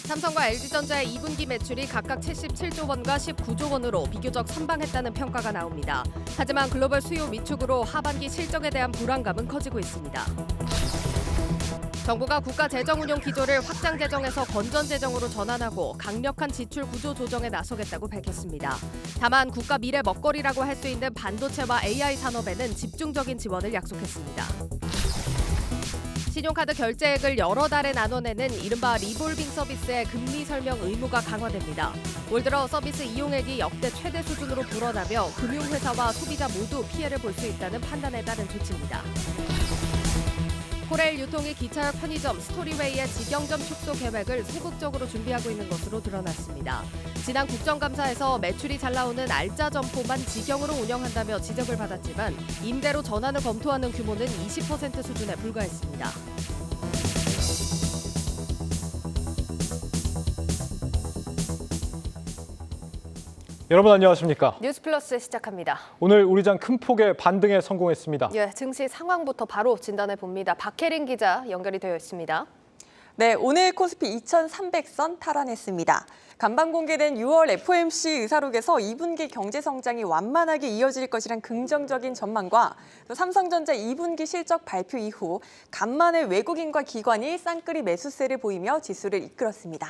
삼성과 LG전자의 2분기 매출이 각각 77조 원과 19조 원으로 비교적 선방했다는 평가가 나옵니다. 하지만 글로벌 수요 위축으로 하반기 실적에 대한 불안감은 커지고 있습니다. 정부가 국가 재정 운용 기조를 확장 재정에서 건전 재정으로 전환하고 강력한 지출 구조 조정에 나서겠다고 밝혔습니다. 다만 국가 미래 먹거리라고 할 수 있는 반도체와 AI 산업에는 집중적인 지원을 약속했습니다. 신용카드 결제액을 여러 달에 나눠내는 이른바 리볼빙 서비스의 금리 설명 의무가 강화됩니다. 올 들어 서비스 이용액이 역대 최대 수준으로 불어나며 금융회사와 소비자 모두 피해를 볼 수 있다는 판단에 따른 조치입니다. 코레일 유통이 기차역 편의점 스토리웨이의 직영점 축소 계획을 소극적으로 준비하고 있는 것으로 드러났습니다. 지난 국정감사에서 매출이 잘 나오는 알짜 점포만 직영으로 운영한다며 지적을 받았지만 임대로 전환을 검토하는 규모는 20% 수준에 불과했습니다. 여러분 안녕하십니까? 뉴스플러스 시작합니다. 오늘 우리장 큰 폭의 반등에 성공했습니다. 증시 상황부터 바로 진단해 봅니다. 박혜린 기자 연결이 되어 있습니다. 네, 오늘 코스피 2,300선 탈환했습니다. 간밤 공개된 6월 FOMC 의사록에서 2분기 경제 성장이 완만하게 이어질 것이란 긍정적인 전망과 또 삼성전자 2분기 실적 발표 이후 간만에 외국인과 기관이 쌍끌이 매수세를 보이며 지수를 이끌었습니다.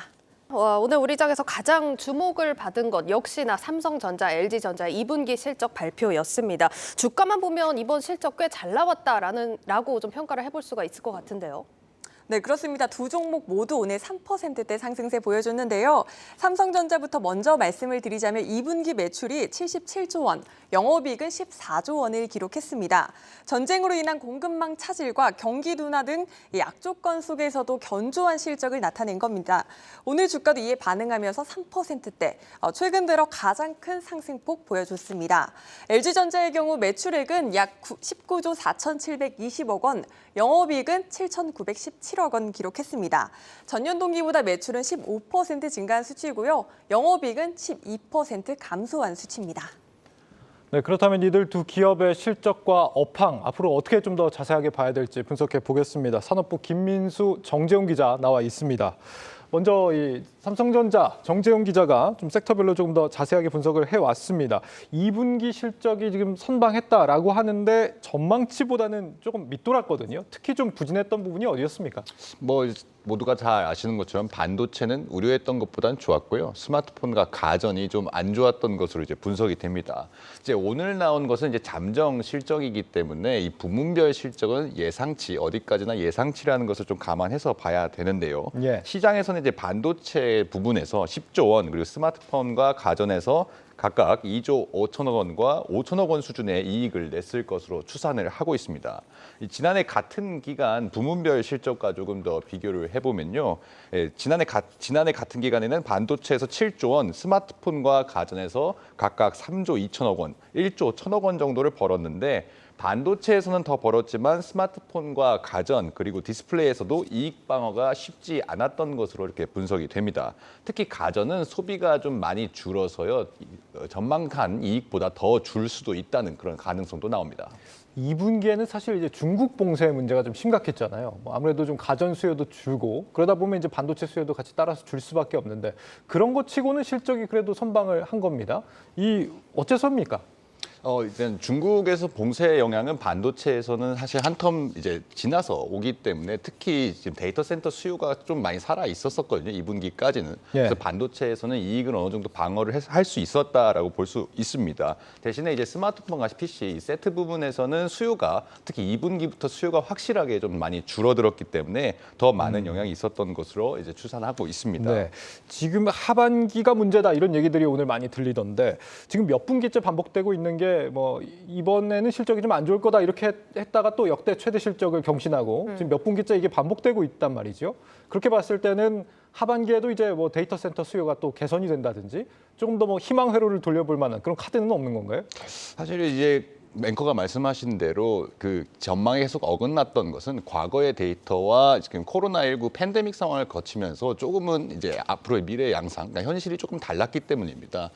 오늘 우리장에서 가장 주목을 받은 것 역시나 삼성전자, LG전자의 2분기 실적 발표였습니다. 주가만 보면 이번 실적 꽤 잘 나왔다라고 좀 평가를 해볼 수가 있을 것 같은데요. 네, 그렇습니다. 두 종목 모두 오늘 3%대 상승세 보여줬는데요. 삼성전자부터 먼저 말씀을 드리자면 2분기 매출이 77조 원, 영업이익은 14조 원을 기록했습니다. 전쟁으로 인한 공급망 차질과 경기 둔화 등 악조건 속에서도 견조한 실적을 나타낸 겁니다. 오늘 주가도 이에 반응하면서 3%대, 최근 들어 가장 큰 상승폭 보여줬습니다. LG전자의 경우 매출액은 약 19조 4,720억 원, 영업이익은 7,917억 원 기록했습니다. 전년 동기보다 매출은 15% 증가한 수치고요. 영업이익은 12% 감소한 수치입니다. 네, 그렇다면 이들 두 기업의 실적과 업황 앞으로 어떻게 좀 더 자세하게 봐야 될지 분석해 보겠습니다. 산업부 김민수, 정재훈 기자 나와 있습니다. 먼저 이 삼성전자 정재훈 기자가 좀 섹터별로 조금 더 자세하게 분석을 해왔습니다. 2분기 실적이 지금 선방했다라고 하는데 전망치보다는 조금 밑돌았거든요. 특히 좀 부진했던 부분이 어디였습니까? 모두가 잘 아시는 것처럼 반도체는 우려했던 것보다는 좋았고요. 스마트폰과 가전이 좀 안 좋았던 것으로 이제 분석이 됩니다. 이제 오늘 나온 것은 이제 잠정 실적이기 때문에 이 부문별 실적은 예상치, 어디까지나 예상치라는 것을 좀 감안해서 봐야 되는데요. 예. 시장에서는 이제 반도체 부분에서 10조 원, 그리고 스마트폰과 가전에서 각각 2조 5천억 원과 5천억 원 수준의 이익을 냈을 것으로 추산을 하고 있습니다. 지난해 같은 기간 부문별 실적과 조금 더 비교를 해보면요. 지난해 같은 기간에는 반도체에서 7조 원, 스마트폰과 가전에서 각각 3조 2천억 원, 1조 1천억 원 정도를 벌었는데 반도체에서는 더 벌었지만 스마트폰과 가전 그리고 디스플레이에서도 이익 방어가 쉽지 않았던 것으로 이렇게 분석이 됩니다. 특히 가전은 소비가 좀 많이 줄어서요. 전망한 이익보다 더 줄 수도 있다는 그런 가능성도 나옵니다. 2분기에는 사실 이제 중국 봉쇄 문제가 좀 심각했잖아요. 아무래도 좀 가전 수요도 줄고 그러다 보면 이제 반도체 수요도 같이 따라서 줄 수밖에 없는데 그런 것 치고는 실적이 그래도 선방을 한 겁니다. 어째서입니까? 일단 중국에서 봉쇄 영향은 반도체에서는 사실 한 텀 이제 지나서 오기 때문에 특히 지금 데이터 센터 수요가 좀 많이 살아 있었거든요. 2분기까지는. 예. 그래서 반도체에서는 이익을 어느 정도 방어를 할 수 있었다라고 볼 수 있습니다. 대신에 이제 스마트폰과 PC 세트 부분에서는 수요가 특히 2분기부터 수요가 확실하게 좀 많이 줄어들었기 때문에 더 많은 영향이 있었던 것으로 이제 추산하고 있습니다. 네. 지금 하반기가 문제다 이런 얘기들이 오늘 많이 들리던데 지금 몇 분기째 반복되고 있는 게 이번에는 실적이 좀 안 좋을 거다 이렇게 했다가 또 역대 최대 실적을 경신하고 지금 몇 분기째 이게 반복되고 있단 말이죠. 그렇게 봤을 때는 하반기에도 이제 데이터 센터 수요가 또 개선이 된다든지 조금 더 희망 회로를 돌려볼 만한 그런 카드는 없는 건가요? 사실 이제 앵커가 말씀하신 대로 그 전망이 계속 어긋났던 것은 과거의 데이터와 지금 코로나19 팬데믹 상황을 거치면서 조금은 이제 앞으로의 미래 양상, 그러니까 현실이 조금 달랐기 때문입니다.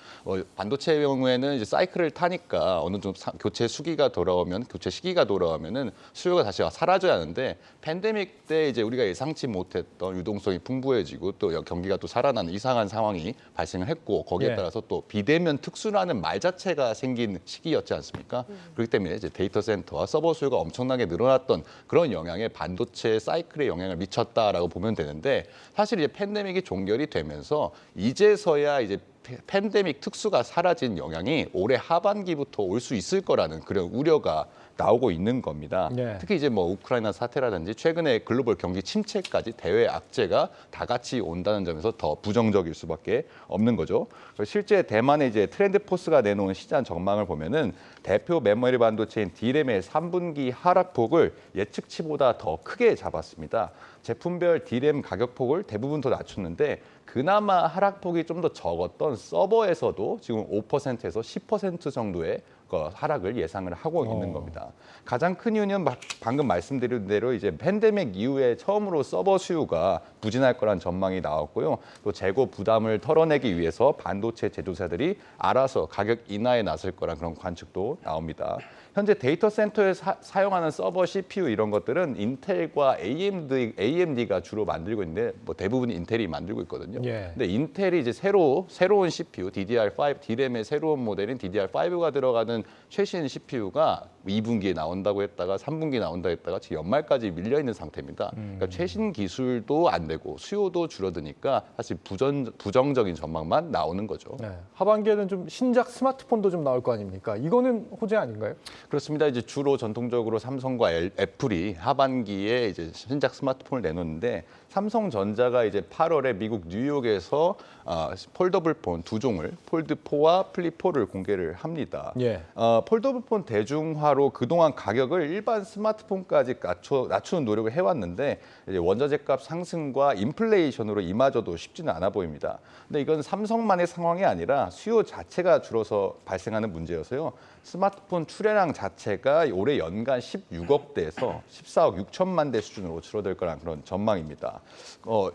반도체의 경우에는 이제 사이클을 타니까 어느 정도 교체 시기가 돌아오면은 수요가 다시 사라져야 하는데 팬데믹 때 이제 우리가 예상치 못했던 유동성이 풍부해지고 또 경기가 또 살아나는 이상한 상황이 발생을 했고 거기에 따라서 또 비대면 특수라는 말 자체가 생긴 시기였지 않습니까? 그렇기 때문에 이제 데이터 센터와 서버 수요가 엄청나게 늘어났던 그런 영향에 반도체 사이클에 영향을 미쳤다라고 보면 되는데 사실 이제 팬데믹이 종결이 되면서 이제서야 이제 팬데믹 특수가 사라진 영향이 올해 하반기부터 올 수 있을 거라는 그런 우려가 나오고 있는 겁니다. 네. 특히 이제 뭐 우크라이나 사태라든지 최근에 글로벌 경기 침체까지 대외 악재가 다 같이 온다는 점에서 더 부정적일 수밖에 없는 거죠. 실제 대만의 이제 트렌드포스가 내놓은 시장 전망을 보면은 대표 메모리 반도체인 D램의 3분기 하락폭을 예측치보다 더 크게 잡았습니다. 제품별 D램 가격폭을 대부분 더 낮췄는데 그나마 하락폭이 좀 더 적었던 서버에서도 지금 5%에서 10% 정도의 하락을 예상을 하고 있는 겁니다. 가장 큰 이유는 방금 말씀드린 대로 이제 팬데믹 이후에 처음으로 서버 수요가 부진할 거란 전망이 나왔고요. 또 재고 부담을 털어내기 위해서 반도체 제조사들이 알아서 가격 인하에 나설 거란 그런 관측도 나옵니다. 현재 데이터 센터에 사용하는 서버 CPU 이런 것들은 인텔과 AMD가 주로 만들고 있는데 뭐 대부분 인텔이 만들고 있거든요. 예. 근데 인텔이 이제 새로운 CPU DDR5 D램의 새로운 모델인 DDR5가 들어가는 최신 CPU가 2분기에 나온다고 했다가 3분기에 나온다 했다가 지금 연말까지 밀려 있는 상태입니다. 그러니까 최신 기술도 안 되고 수요도 줄어드니까 사실 부정적인 전망만 나오는 거죠. 네. 하반기에는 좀 신작 스마트폰도 좀 나올 거 아닙니까? 이거는 호재 아닌가요? 그렇습니다. 이제 주로 전통적으로 삼성과 애플이 하반기에 이제 신작 스마트폰을 내놓는데 삼성전자가 이제 8월에 미국 뉴욕에서 폴더블폰 두 종을 폴드4와 플립4를 공개를 합니다. 예. 폴더블폰 대중화로 그동안 가격을 일반 스마트폰까지 낮추는 노력을 해왔는데 이제 원자재값 상승과 인플레이션으로 이마저도 쉽지는 않아 보입니다. 근데 이건 삼성만의 상황이 아니라 수요 자체가 줄어서 발생하는 문제여서요. 스마트폰 출하량 자체가 올해 연간 16억 대에서 14억 6천만 대 수준으로 줄어들 거란 그런 전망입니다.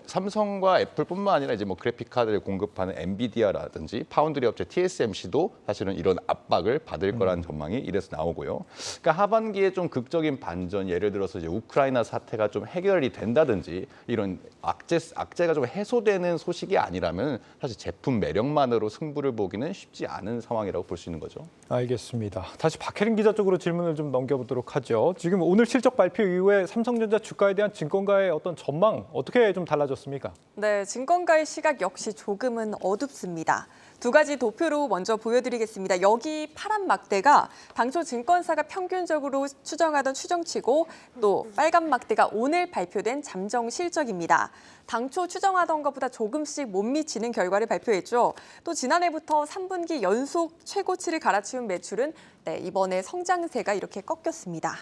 삼성과 애플뿐만 아니라 이제 뭐 그래픽 카드를 공급하는 엔비디아라든지 파운드리 업체 TSMC도 사실은 이런 압박을 받을 거란 전망이 이래서 나오고요. 그러니까 하반기에 좀 극적인 반전, 예를 들어서 이제 우크라이나 사태가 좀 해결이 된다든지 이런 악재가 좀 해소되는 소식이 아니라면 사실 제품 매력만으로 승부를 보기는 쉽지 않은 상황이라고 볼 수 있는 거죠. 알겠습니다. 다시 박혜린 기자 쪽으로 질문을 좀 넘겨보도록 하죠. 지금 오늘 실적 발표 이후에 삼성전자 주가에 대한 증권가의 어떤 전망 어떻게 좀 달라졌습니까? 네, 증권가의 시각 역시 조금은 어둡습니다. 두 가지 도표로 먼저 보여드리겠습니다. 여기 파란 막대가 당초 증권사가 평균적으로 추정하던 추정치고 또 빨간 막대가 오늘 발표된 잠정 실적입니다. 당초 추정하던 것보다 조금씩 못 미치는 결과를 발표했죠. 또 지난해부터 3분기 연속 최고치를 갈아치운 매출은 이번에 성장세가 이렇게 꺾였습니다.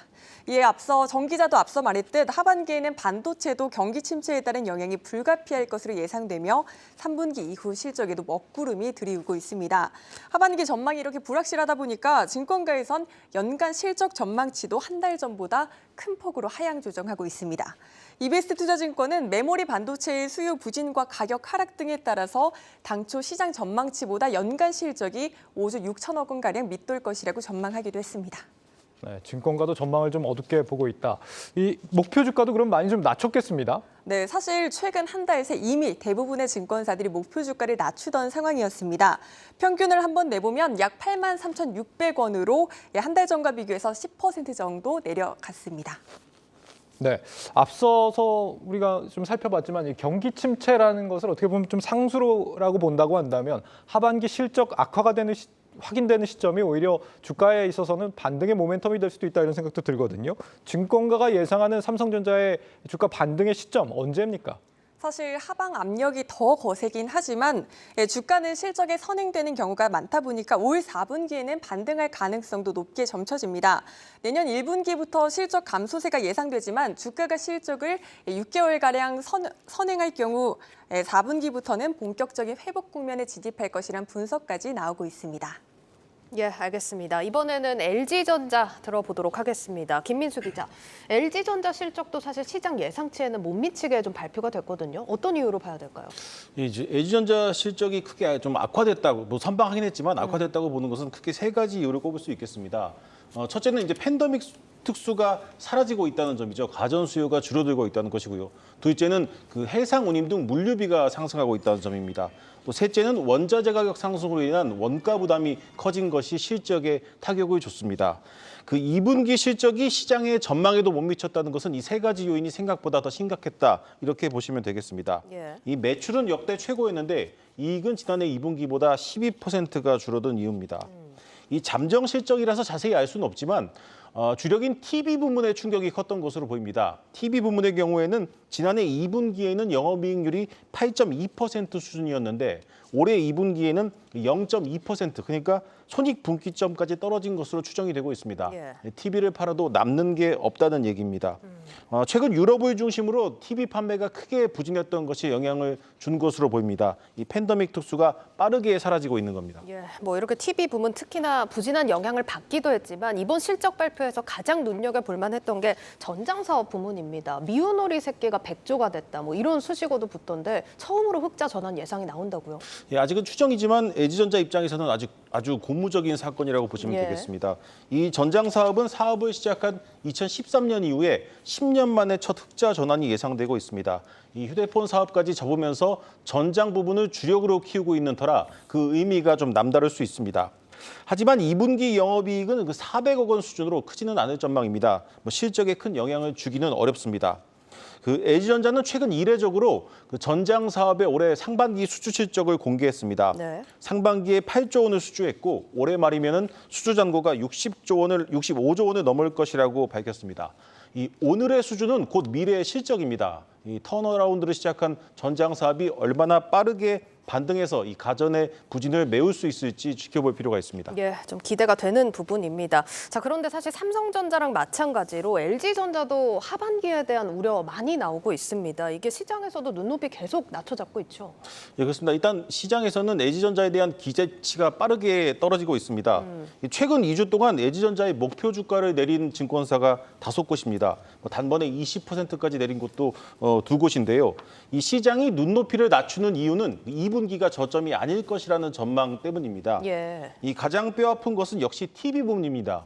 이에 앞서 정 기자도 앞서 말했듯 하반기에는 반도체도 경기 침체에 따른 영향이 불가피할 것으로 예상되며 3분기 이후 실적에도 먹구름이 들이우고 있습니다. 하반기 전망이 이렇게 불확실하다 보니까 증권가에선 연간 실적 전망치도 한 달 전보다 큰 폭으로 하향 조정하고 있습니다. 이베스트 투자증권은 메모리 반도체의 수요 부진과 가격 하락 등에 따라서 당초 시장 전망치보다 연간 실적이 5조 6천억 원가량 밑돌 것이라고 전망하기도 했습니다. 네, 증권가도 전망을 좀 어둡게 보고 있다. 이 목표 주가도 그럼 많이 좀 낮췄겠습니다. 네, 사실 최근 한 달 새 이미 대부분의 증권사들이 목표 주가를 낮추던 상황이었습니다. 평균을 한번 내보면 약 83,600원으로 한 달 전과 비교해서 10% 정도 내려갔습니다. 네, 앞서서 우리가 좀 살펴봤지만 이 경기 침체라는 것을 어떻게 보면 좀 상수로라고 본다고 한다면 하반기 실적 악화가 확인되는 시점이 오히려 주가에 있어서는 반등의 모멘텀이 될 수도 있다 이런 생각도 들거든요. 증권가가 예상하는 삼성전자의 주가 반등의 시점 언제입니까? 사실 하방 압력이 더 거세긴 하지만 주가는 실적에 선행되는 경우가 많다 보니까 올 4분기에는 반등할 가능성도 높게 점쳐집니다. 내년 1분기부터 실적 감소세가 예상되지만 주가가 실적을 6개월가량 선행할 경우 4분기부터는 본격적인 회복 국면에 진입할 것이란 분석까지 나오고 있습니다. 예, 알겠습니다. 이번에는 LG전자 들어보도록 하겠습니다. 김민수 기자, LG전자 실적도 사실 시장 예상치에는 못 미치게 좀 발표가 됐거든요. 어떤 이유로 봐야 될까요? 이제 LG전자 실적이 크게 좀 악화됐다고, 뭐 선방하긴 했지만 악화됐다고 보는 것은 크게 세 가지 이유를 꼽을 수 있겠습니다. 첫째는 이제 팬데믹 특수가 사라지고 있다는 점이죠. 가전 수요가 줄어들고 있다는 것이고요. 둘째는 그 해상 운임 등 물류비가 상승하고 있다는 점입니다. 또 셋째는 원자재 가격 상승으로 인한 원가 부담이 커진 것이 실적에 타격을 줬습니다. 그 2분기 실적이 시장의 전망에도 못 미쳤다는 것은 이 세 가지 요인이 생각보다 더 심각했다, 이렇게 보시면 되겠습니다. 예. 이 매출은 역대 최고였는데 이익은 지난해 2분기보다 12%가 줄어든 이유입니다. 이 잠정 실적이라서 자세히 알 수는 없지만 주력인 TV 부문의 충격이 컸던 것으로 보입니다. TV 부문의 경우에는 지난해 2분기에는 영업이익률이 8.2% 수준이었는데 올해 2분기에는 0.2%, 그러니까 손익분기점까지 떨어진 것으로 추정이 되고 있습니다. 예. TV를 팔아도 남는 게 없다는 얘기입니다. 최근 유럽을 중심으로 TV 판매가 크게 부진했던 것이 영향을 준 것으로 보입니다. 이 팬데믹 특수가 빠르게 사라지고 있는 겁니다. 예, 뭐 이렇게 TV 부문 특히나 부진한 영향을 받기도 했지만 이번 실적 발표에서 가장 눈여겨볼 만했던 게 전장사업 부문입니다. 미운오리 새끼가 100조가 됐다, 뭐 이런 수식어도 붙던데 처음으로 흑자 전환 예상이 나온다고요? 예, 아직은 추정이지만 LG전자 입장에서는 아주 고무적인 사건이라고 보시면 예. 되겠습니다. 이 전장 사업은 사업을 시작한 2013년 이후에 10년 만에 첫 흑자 전환이 예상되고 있습니다. 이 휴대폰 사업까지 접으면서 전장 부분을 주력으로 키우고 있는 터라 그 의미가 좀 남다를 수 있습니다. 하지만 2분기 영업이익은 그 400억 원 수준으로 크지는 않을 전망입니다. 실적에 큰 영향을 주기는 어렵습니다. 그 LG전자는 최근 이례적으로 그 전장 사업의 올해 상반기 수주 실적을 공개했습니다. 네. 상반기에 8조 원을 수주했고 올해 말이면은 수주 잔고가 65조 원을 넘을 것이라고 밝혔습니다. 이 오늘의 수주는 곧 미래의 실적입니다. 이 턴어라운드를 시작한 전장 사업이 얼마나 빠르게 반등해서 이 가전의 부진을 메울 수 있을지 지켜볼 필요가 있습니다. 예, 좀 기대가 되는 부분입니다. 자, 그런데 사실 삼성전자랑 마찬가지로 LG전자도 하반기에 대한 우려 많이 나오고 있습니다. 이게 시장에서도 눈높이 계속 낮춰잡고 있죠. 예, 그렇습니다. 일단 시장에서는 LG전자에 대한 기대치가 빠르게 떨어지고 있습니다. 최근 2주 동안 LG전자의 목표 주가를 내린 증권사가 5곳입니다. 단번에 20%까지 내린 곳도 2곳인데요. 이 시장이 눈높이를 낮추는 이유는 2분기가 저점이 아닐 것이라는 전망 때문입니다. 예. 이 가장 뼈아픈 것은 역시 TV 부문입니다.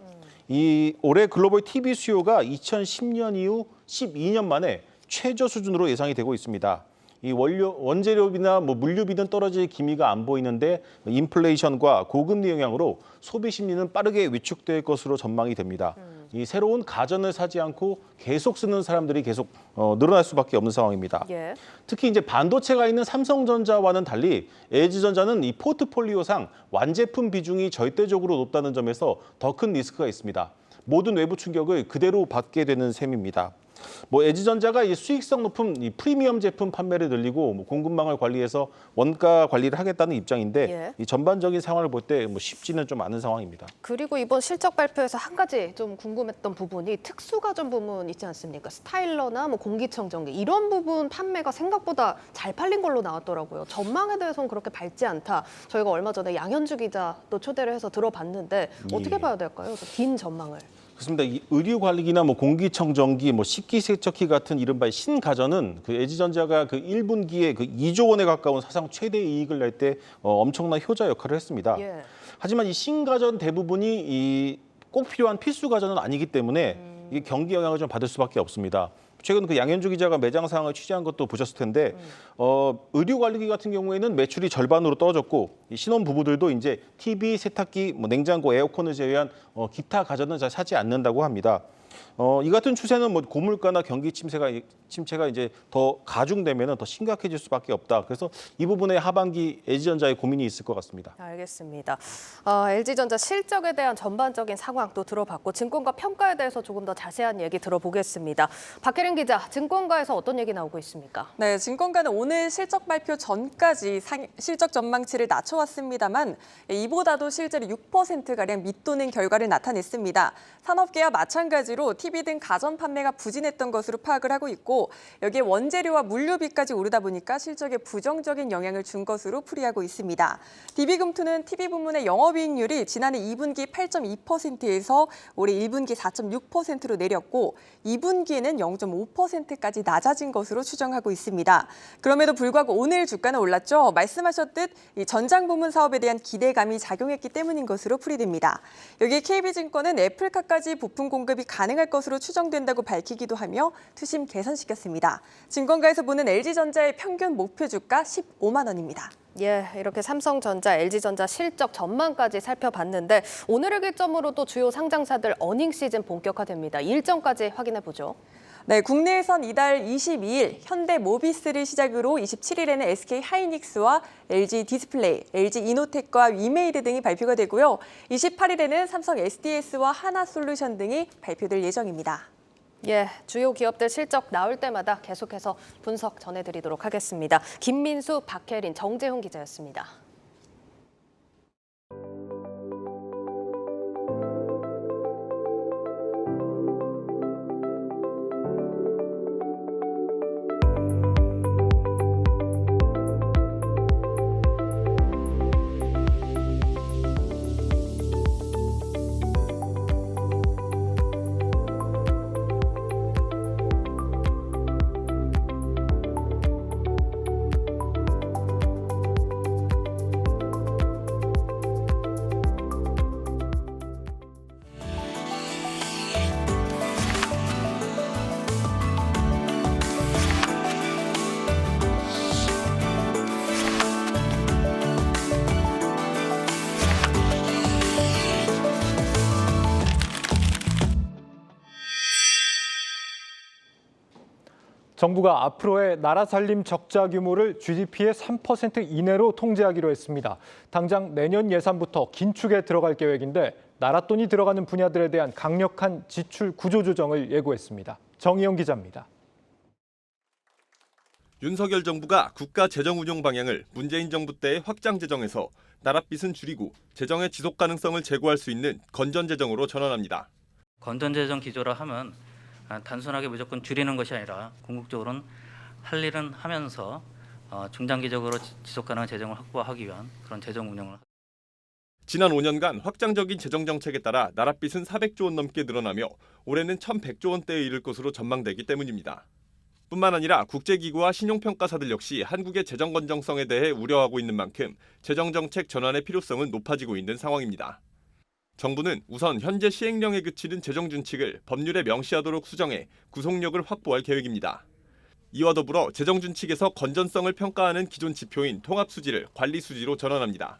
이 올해 글로벌 TV 수요가 2010년 이후 12년 만에 최저 수준으로 예상이 되고 있습니다. 이 원재료비나 물류비는 떨어질 기미가 안 보이는데 인플레이션과 고금리 영향으로 소비 심리는 빠르게 위축될 것으로 전망이 됩니다. 이 새로운 가전을 사지 않고 계속 쓰는 사람들이 계속 늘어날 수밖에 없는 상황입니다. 예. 특히 이제 반도체가 있는 삼성전자와는 달리 LG전자는 이 포트폴리오상 완제품 비중이 절대적으로 높다는 점에서 더 큰 리스크가 있습니다. 모든 외부 충격을 그대로 받게 되는 셈입니다. LG전자가 이 수익성 높은 이 프리미엄 제품 판매를 늘리고 공급망을 관리해서 원가 관리를 하겠다는 입장인데 예. 이 전반적인 상황을 볼 때 쉽지는 좀 않은 상황입니다. 그리고 이번 실적 발표에서 한 가지 좀 궁금했던 부분이 특수가전 부문 있지 않습니까? 스타일러나 공기청정기 이런 부분 판매가 생각보다 잘 팔린 걸로 나왔더라고요. 전망에 대해서는 그렇게 밝지 않다. 저희가 얼마 전에 양현주 기자도 초대를 해서 들어봤는데 어떻게 예. 봐야 될까요? 긴 전망을. 그렇습니다. 이 의류관리기나 공기청정기, 식기세척기 같은 이른바 신가전은 그 LG전자가 그 1분기에 그 2조 원에 가까운 사상 최대 이익을 낼 때 엄청난 효자 역할을 했습니다. 예. 하지만 이 신가전 대부분이 꼭 필요한 필수 가전은 아니기 때문에 이 경기 영향을 좀 받을 수밖에 없습니다. 최근 그 양현주 기자가 매장 상황을 취재한 것도 보셨을 텐데 의류관리기 같은 경우에는 매출이 절반으로 떨어졌고 이 신혼 부부들도 이제 TV, 세탁기, 냉장고, 에어컨을 제외한 기타 가전은 잘 사지 않는다고 합니다. 이 같은 추세는 고물가나 경기 침체가 이제 더 가중되면 더 심각해질 수밖에 없다. 그래서 이 부분에 하반기 LG전자의 고민이 있을 것 같습니다. 알겠습니다. LG전자 실적에 대한 전반적인 상황 또 들어봤고 증권가 평가에 대해서 조금 더 자세한 얘기 들어보겠습니다. 박혜린 기자, 증권가에서 어떤 얘기 나오고 있습니까? 네, 증권가는 오늘 실적 발표 전까지 실적 전망치를 낮춰왔습니다만 이보다도 실제로 6%가량 밑도는 결과를 나타냈습니다. 산업계와 마찬가지로 TV 등 가전 판매가 부진했던 것으로 파악을 하고 있고 여기에 원재료와 물류비까지 오르다 보니까 실적에 부정적인 영향을 준 것으로 풀이하고 있습니다. DB금투는 TV 부문의 영업이익률이 지난해 2분기 8.2%에서 올해 1분기 4.6%로 내렸고 2분기에는 0.5%까지 낮아진 것으로 추정하고 있습니다. 그럼에도 불구하고 오늘 주가는 올랐죠. 말씀하셨듯 이 전장 부문 사업에 대한 기대감이 작용했기 때문인 것으로 풀이됩니다. 여기에 KB증권은 애플카까지 부품 공급이 가능할 것으로 추정된다고 밝히기도 하며 투심 개선시켰습니다. 증권가에서 보는 LG전자의 평균 목표 주가 15만 원입니다. 예, 이렇게 삼성전자, LG전자 실적 전망까지 살펴봤는데 오늘을 기점으로 또 주요 상장사들 어닝 시즌 본격화됩니다. 일정까지 확인해 보죠. 네, 국내에선 이달 22일 현대모비스를 시작으로 27일에는 SK하이닉스와 LG디스플레이, LG이노텍과 위메이드 등이 발표가 되고요. 28일에는 삼성 SDS와 하나솔루션 등이 발표될 예정입니다. 예, 주요 기업들 실적 나올 때마다 계속해서 분석 전해드리도록 하겠습니다. 김민수, 박혜린, 정재훈 기자였습니다. 정부가 앞으로의 나라 살림 적자 규모를 GDP의 3% 이내로 통제하기로 했습니다. 당장 내년 예산부터 긴축에 들어갈 계획인데 나라 돈이 들어가는 분야들에 대한 강력한 지출 구조 조정을 예고했습니다. 정희영 기자입니다. 윤석열 정부가 국가 재정 운용 방향을 문재인 정부 때의 확장 재정에서 나랏빚은 줄이고 재정의 지속 가능성을 제고할 수 있는 건전 재정으로 전환합니다. 건전 재정 기조라 하면 단순하게 무조건 줄이는 것이 아니라 궁극적으로는 할 일은 하면서 중장기적으로 지속 가능한 재정을 확보하기 위한 그런 재정 운영을. 지난 5년간 확장적인 재정 정책에 따라 나랏빚은 400조 원 넘게 늘어나며 올해는 1,100조 원대에 이를 것으로 전망되기 때문입니다. 뿐만 아니라 국제기구와 신용평가사들 역시 한국의 재정 건전성에 대해 우려하고 있는 만큼 재정 정책 전환의 필요성은 높아지고 있는 상황입니다. 정부는 우선 현재 시행령에 그치는 재정 준칙을 법률에 명시하도록 수정해 구속력을 확보할 계획입니다. 이와 더불어 재정 준칙에서 건전성을 평가하는 기존 지표인 통합수지를 관리수지로 전환합니다.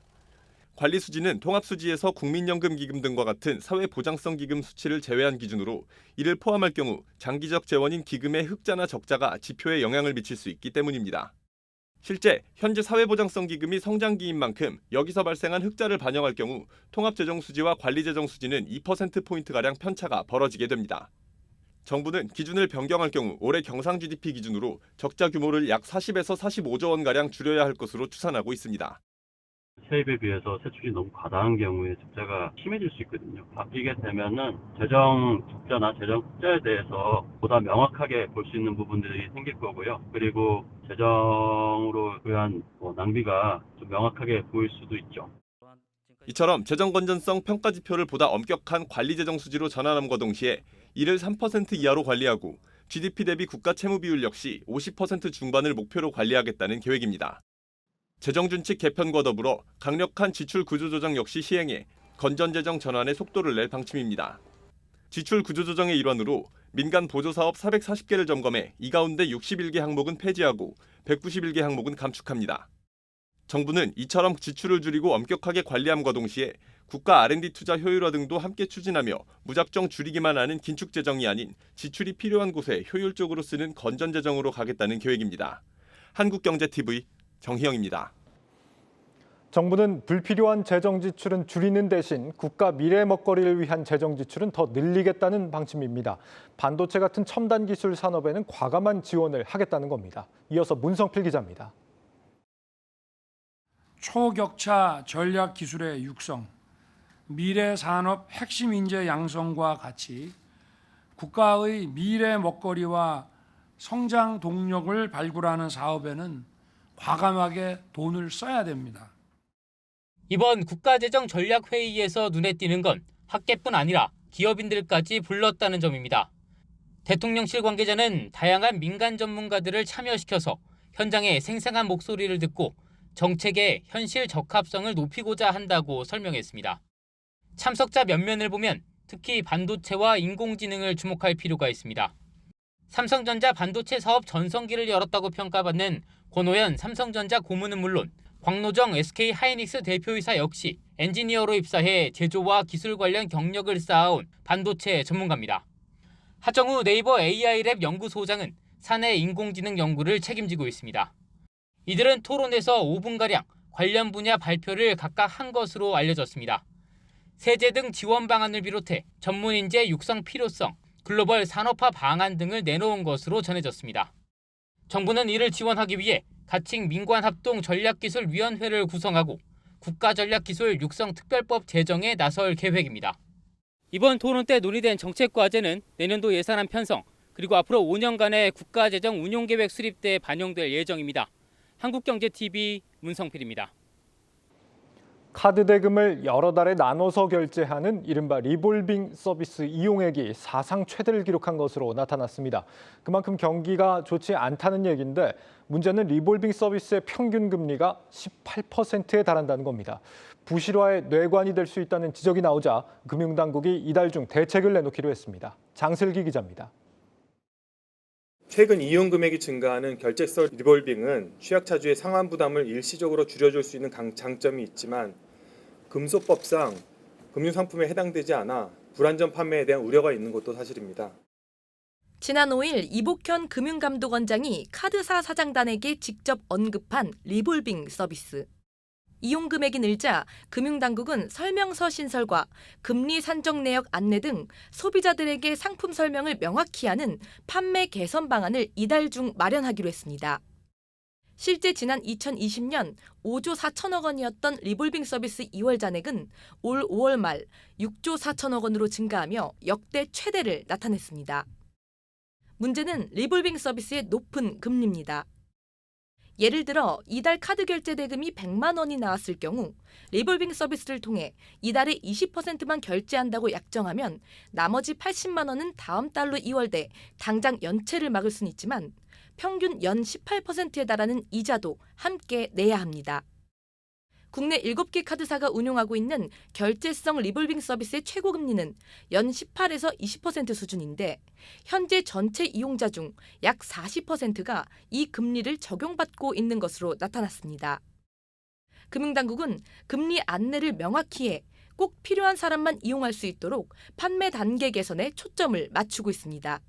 관리수지는 통합수지에서 국민연금기금 등과 같은 사회보장성기금 수치를 제외한 기준으로 이를 포함할 경우 장기적 재원인 기금의 흑자나 적자가 지표에 영향을 미칠 수 있기 때문입니다. 실제 현재 사회보장성기금이 성장기인 만큼 여기서 발생한 흑자를 반영할 경우 통합재정수지와 관리재정수지는 2%포인트가량 편차가 벌어지게 됩니다. 정부는 기준을 변경할 경우 올해 경상 GDP 기준으로 적자 규모를 약 40에서 45조 원가량 줄여야 할 것으로 추산하고 있습니다. 세입에 비해서 세출이 너무 과다한 경우에 적자가 심해질 수 있거든요. 바뀌게 되면은 재정 적자나 재정 흑자에 대해서 보다 명확하게 볼 수 있는 부분들이 생길 거고요. 그리고 재정으로 의한 낭비가 좀 명확하게 보일 수도 있죠. 이처럼 재정 건전성 평가 지표를 보다 엄격한 관리재정 수지로 전환함과 동시에 이를 3% 이하로 관리하고 GDP 대비 국가 채무 비율 역시 50% 중반을 목표로 관리하겠다는 계획입니다. 재정준칙 개편과 더불어 강력한 지출 구조 조정 역시 시행해 건전재정 전환의 속도를 낼 방침입니다. 지출 구조 조정의 일환으로 민간 보조사업 440개를 점검해 이 가운데 61개 항목은 폐지하고 191개 항목은 감축합니다. 정부는 이처럼 지출을 줄이고 엄격하게 관리함과 동시에 국가 R&D 투자 효율화 등도 함께 추진하며 무작정 줄이기만 하는 긴축 재정이 아닌 지출이 필요한 곳에 효율적으로 쓰는 건전 재정으로 가겠다는 계획입니다. 한국경제TV 정희영입니다. 정부는 불필요한 재정 지출은 줄이는 대신 국가 미래 먹거리를 위한 재정 지출은 더 늘리겠다는 방침입니다. 반도체 같은 첨단 기술 산업에는 과감한 지원을 하겠다는 겁니다. 이어서 문성필 기자입니다. 초격차 전략 기술의 육성, 미래 산업 핵심 인재 양성과 같이 국가의 미래 먹거리와 성장 동력을 발굴하는 사업에는 과감하게 돈을 써야 됩니다. 이번 국가재정전략회의에서 눈에 띄는 건 학계뿐 아니라 기업인들까지 불렀다는 점입니다. 대통령실 관계자는 다양한 민간 전문가들을 참여시켜서 현장의 생생한 목소리를 듣고 정책의 현실 적합성을 높이고자 한다고 설명했습니다. 참석자 면면을 보면 특히 반도체와 인공지능을 주목할 필요가 있습니다. 삼성전자 반도체 사업 전성기를 열었다고 평가받는 권오현 삼성전자 고문은 물론 광노정 SK하이닉스 대표이사 역시 엔지니어로 입사해 제조와 기술 관련 경력을 쌓아온 반도체 전문가입니다. 하정우 네이버 AI랩 연구소장은 사내 인공지능 연구를 책임지고 있습니다. 이들은 토론에서 5분가량 관련 분야 발표를 각각 한 것으로 알려졌습니다. 세제 등 지원 방안을 비롯해 전문 인재 육성 필요성, 글로벌 산업화 방안 등을 내놓은 것으로 전해졌습니다. 정부는 이를 지원하기 위해 가칭 민관합동 전략기술위원회를 구성하고 국가전략기술 육성특별법 제정에 나설 계획입니다. 이번 토론 때 논의된 정책과제는 내년도 예산안 편성, 그리고 앞으로 5년간의 국가재정 운용계획 수립 때 반영될 예정입니다. 한국경제TV 문성필입니다. 카드 대금을 여러 달에 나눠서 결제하는 이른바 리볼빙 서비스 이용액이 사상 최대를 기록한 것으로 나타났습니다. 그만큼 경기가 좋지 않다는 얘기인데 문제는 리볼빙 서비스의 평균 금리가 18%에 달한다는 겁니다. 부실화의 뇌관이 될 수 있다는 지적이 나오자 금융당국이 이달 중 대책을 내놓기로 했습니다. 장슬기 기자입니다. 최근 이용 금액이 증가하는 결제성 리볼빙은 취약차주의 상환 부담을 일시적으로 줄여줄 수 있는 장점이 있지만 금소법상 금융상품에 해당되지 않아 불안전 판매에 대한 우려가 있는 것도 사실입니다. 지난 5일 이복현 금융감독원장이 카드사 사장단에게 직접 언급한 리볼빙 서비스. 이용 금액이 늘자 금융당국은 설명서 신설과 금리 산정 내역 안내 등 소비자들에게 상품 설명을 명확히 하는 판매 개선 방안을 이달 중 마련하기로 했습니다. 실제 지난 2020년 5조 4천억 원이었던 리볼빙 서비스 2월 잔액은 올 5월 말 6조 4천억 원으로 증가하며 역대 최대를 나타냈습니다. 문제는 리볼빙 서비스의 높은 금리입니다. 예를 들어 이달 카드 결제 대금이 100만 원이 나왔을 경우 리볼빙 서비스를 통해 이달에 20%만 결제한다고 약정하면 나머지 80만 원은 다음 달로 이월돼 당장 연체를 막을 수는 있지만 평균 연 18%에 달하는 이자도 함께 내야 합니다. 국내 7개 카드사가 운용하고 있는 결제성 리볼빙 서비스의 최고 금리는 연 18에서 20% 수준인데 현재 전체 이용자 중 약 40%가 이 금리를 적용받고 있는 것으로 나타났습니다. 금융당국은 금리 안내를 명확히 해 꼭 필요한 사람만 이용할 수 있도록 판매 단계 개선에 초점을 맞추고 있습니다.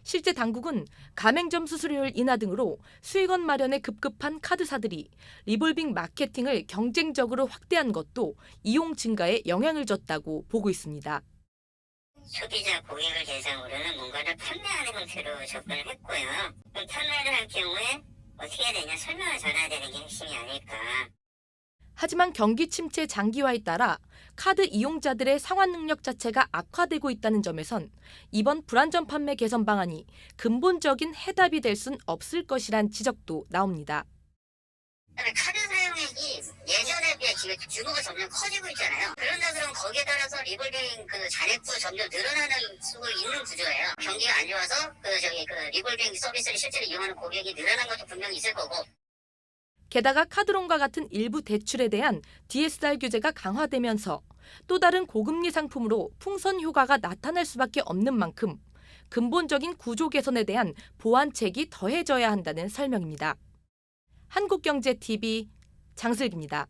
실제 당국은 가맹점 수수료율 인하 등으로 수익원 마련에 급급한 카드사들이 리볼빙 마케팅을 경쟁적으로 확대한 것도 이용 증가에 영향을 줬다고 보고 있습니다. 소비자 고객을 대상으로는 뭔가를 판매하는 형태로 접근을 했고요. 그럼 판매를 할 경우에 어떻게 해야 되냐 설명을 전해야 되는 게 핵심이 아닐까. 하지만 경기 침체 장기화에 따라 카드 이용자들의 상환 능력 자체가 악화되고 있다는 점에선 이번 불안전 판매 개선 방안이 근본적인 해답이 될 순 없을 것이란 지적도 나옵니다. 카드 사용액이 예전에 비해 규모가 점점 커지고 있잖아요. 그런다 그러면 거기에 따라서 리볼빙 잔액도 점점 늘어나는 수가 있는 구조예요. 경기가 안 좋아서 리볼빙 서비스를 실제로 이용하는 고객이 늘어난 것도 분명히 있을 거고. 게다가 카드론과 같은 일부 대출에 대한 DSR 규제가 강화되면서 또 다른 고금리 상품으로 풍선 효과가 나타날 수밖에 없는 만큼 근본적인 구조 개선에 대한 보완책이 더해져야 한다는 설명입니다. 한국경제TV 장슬기입니다.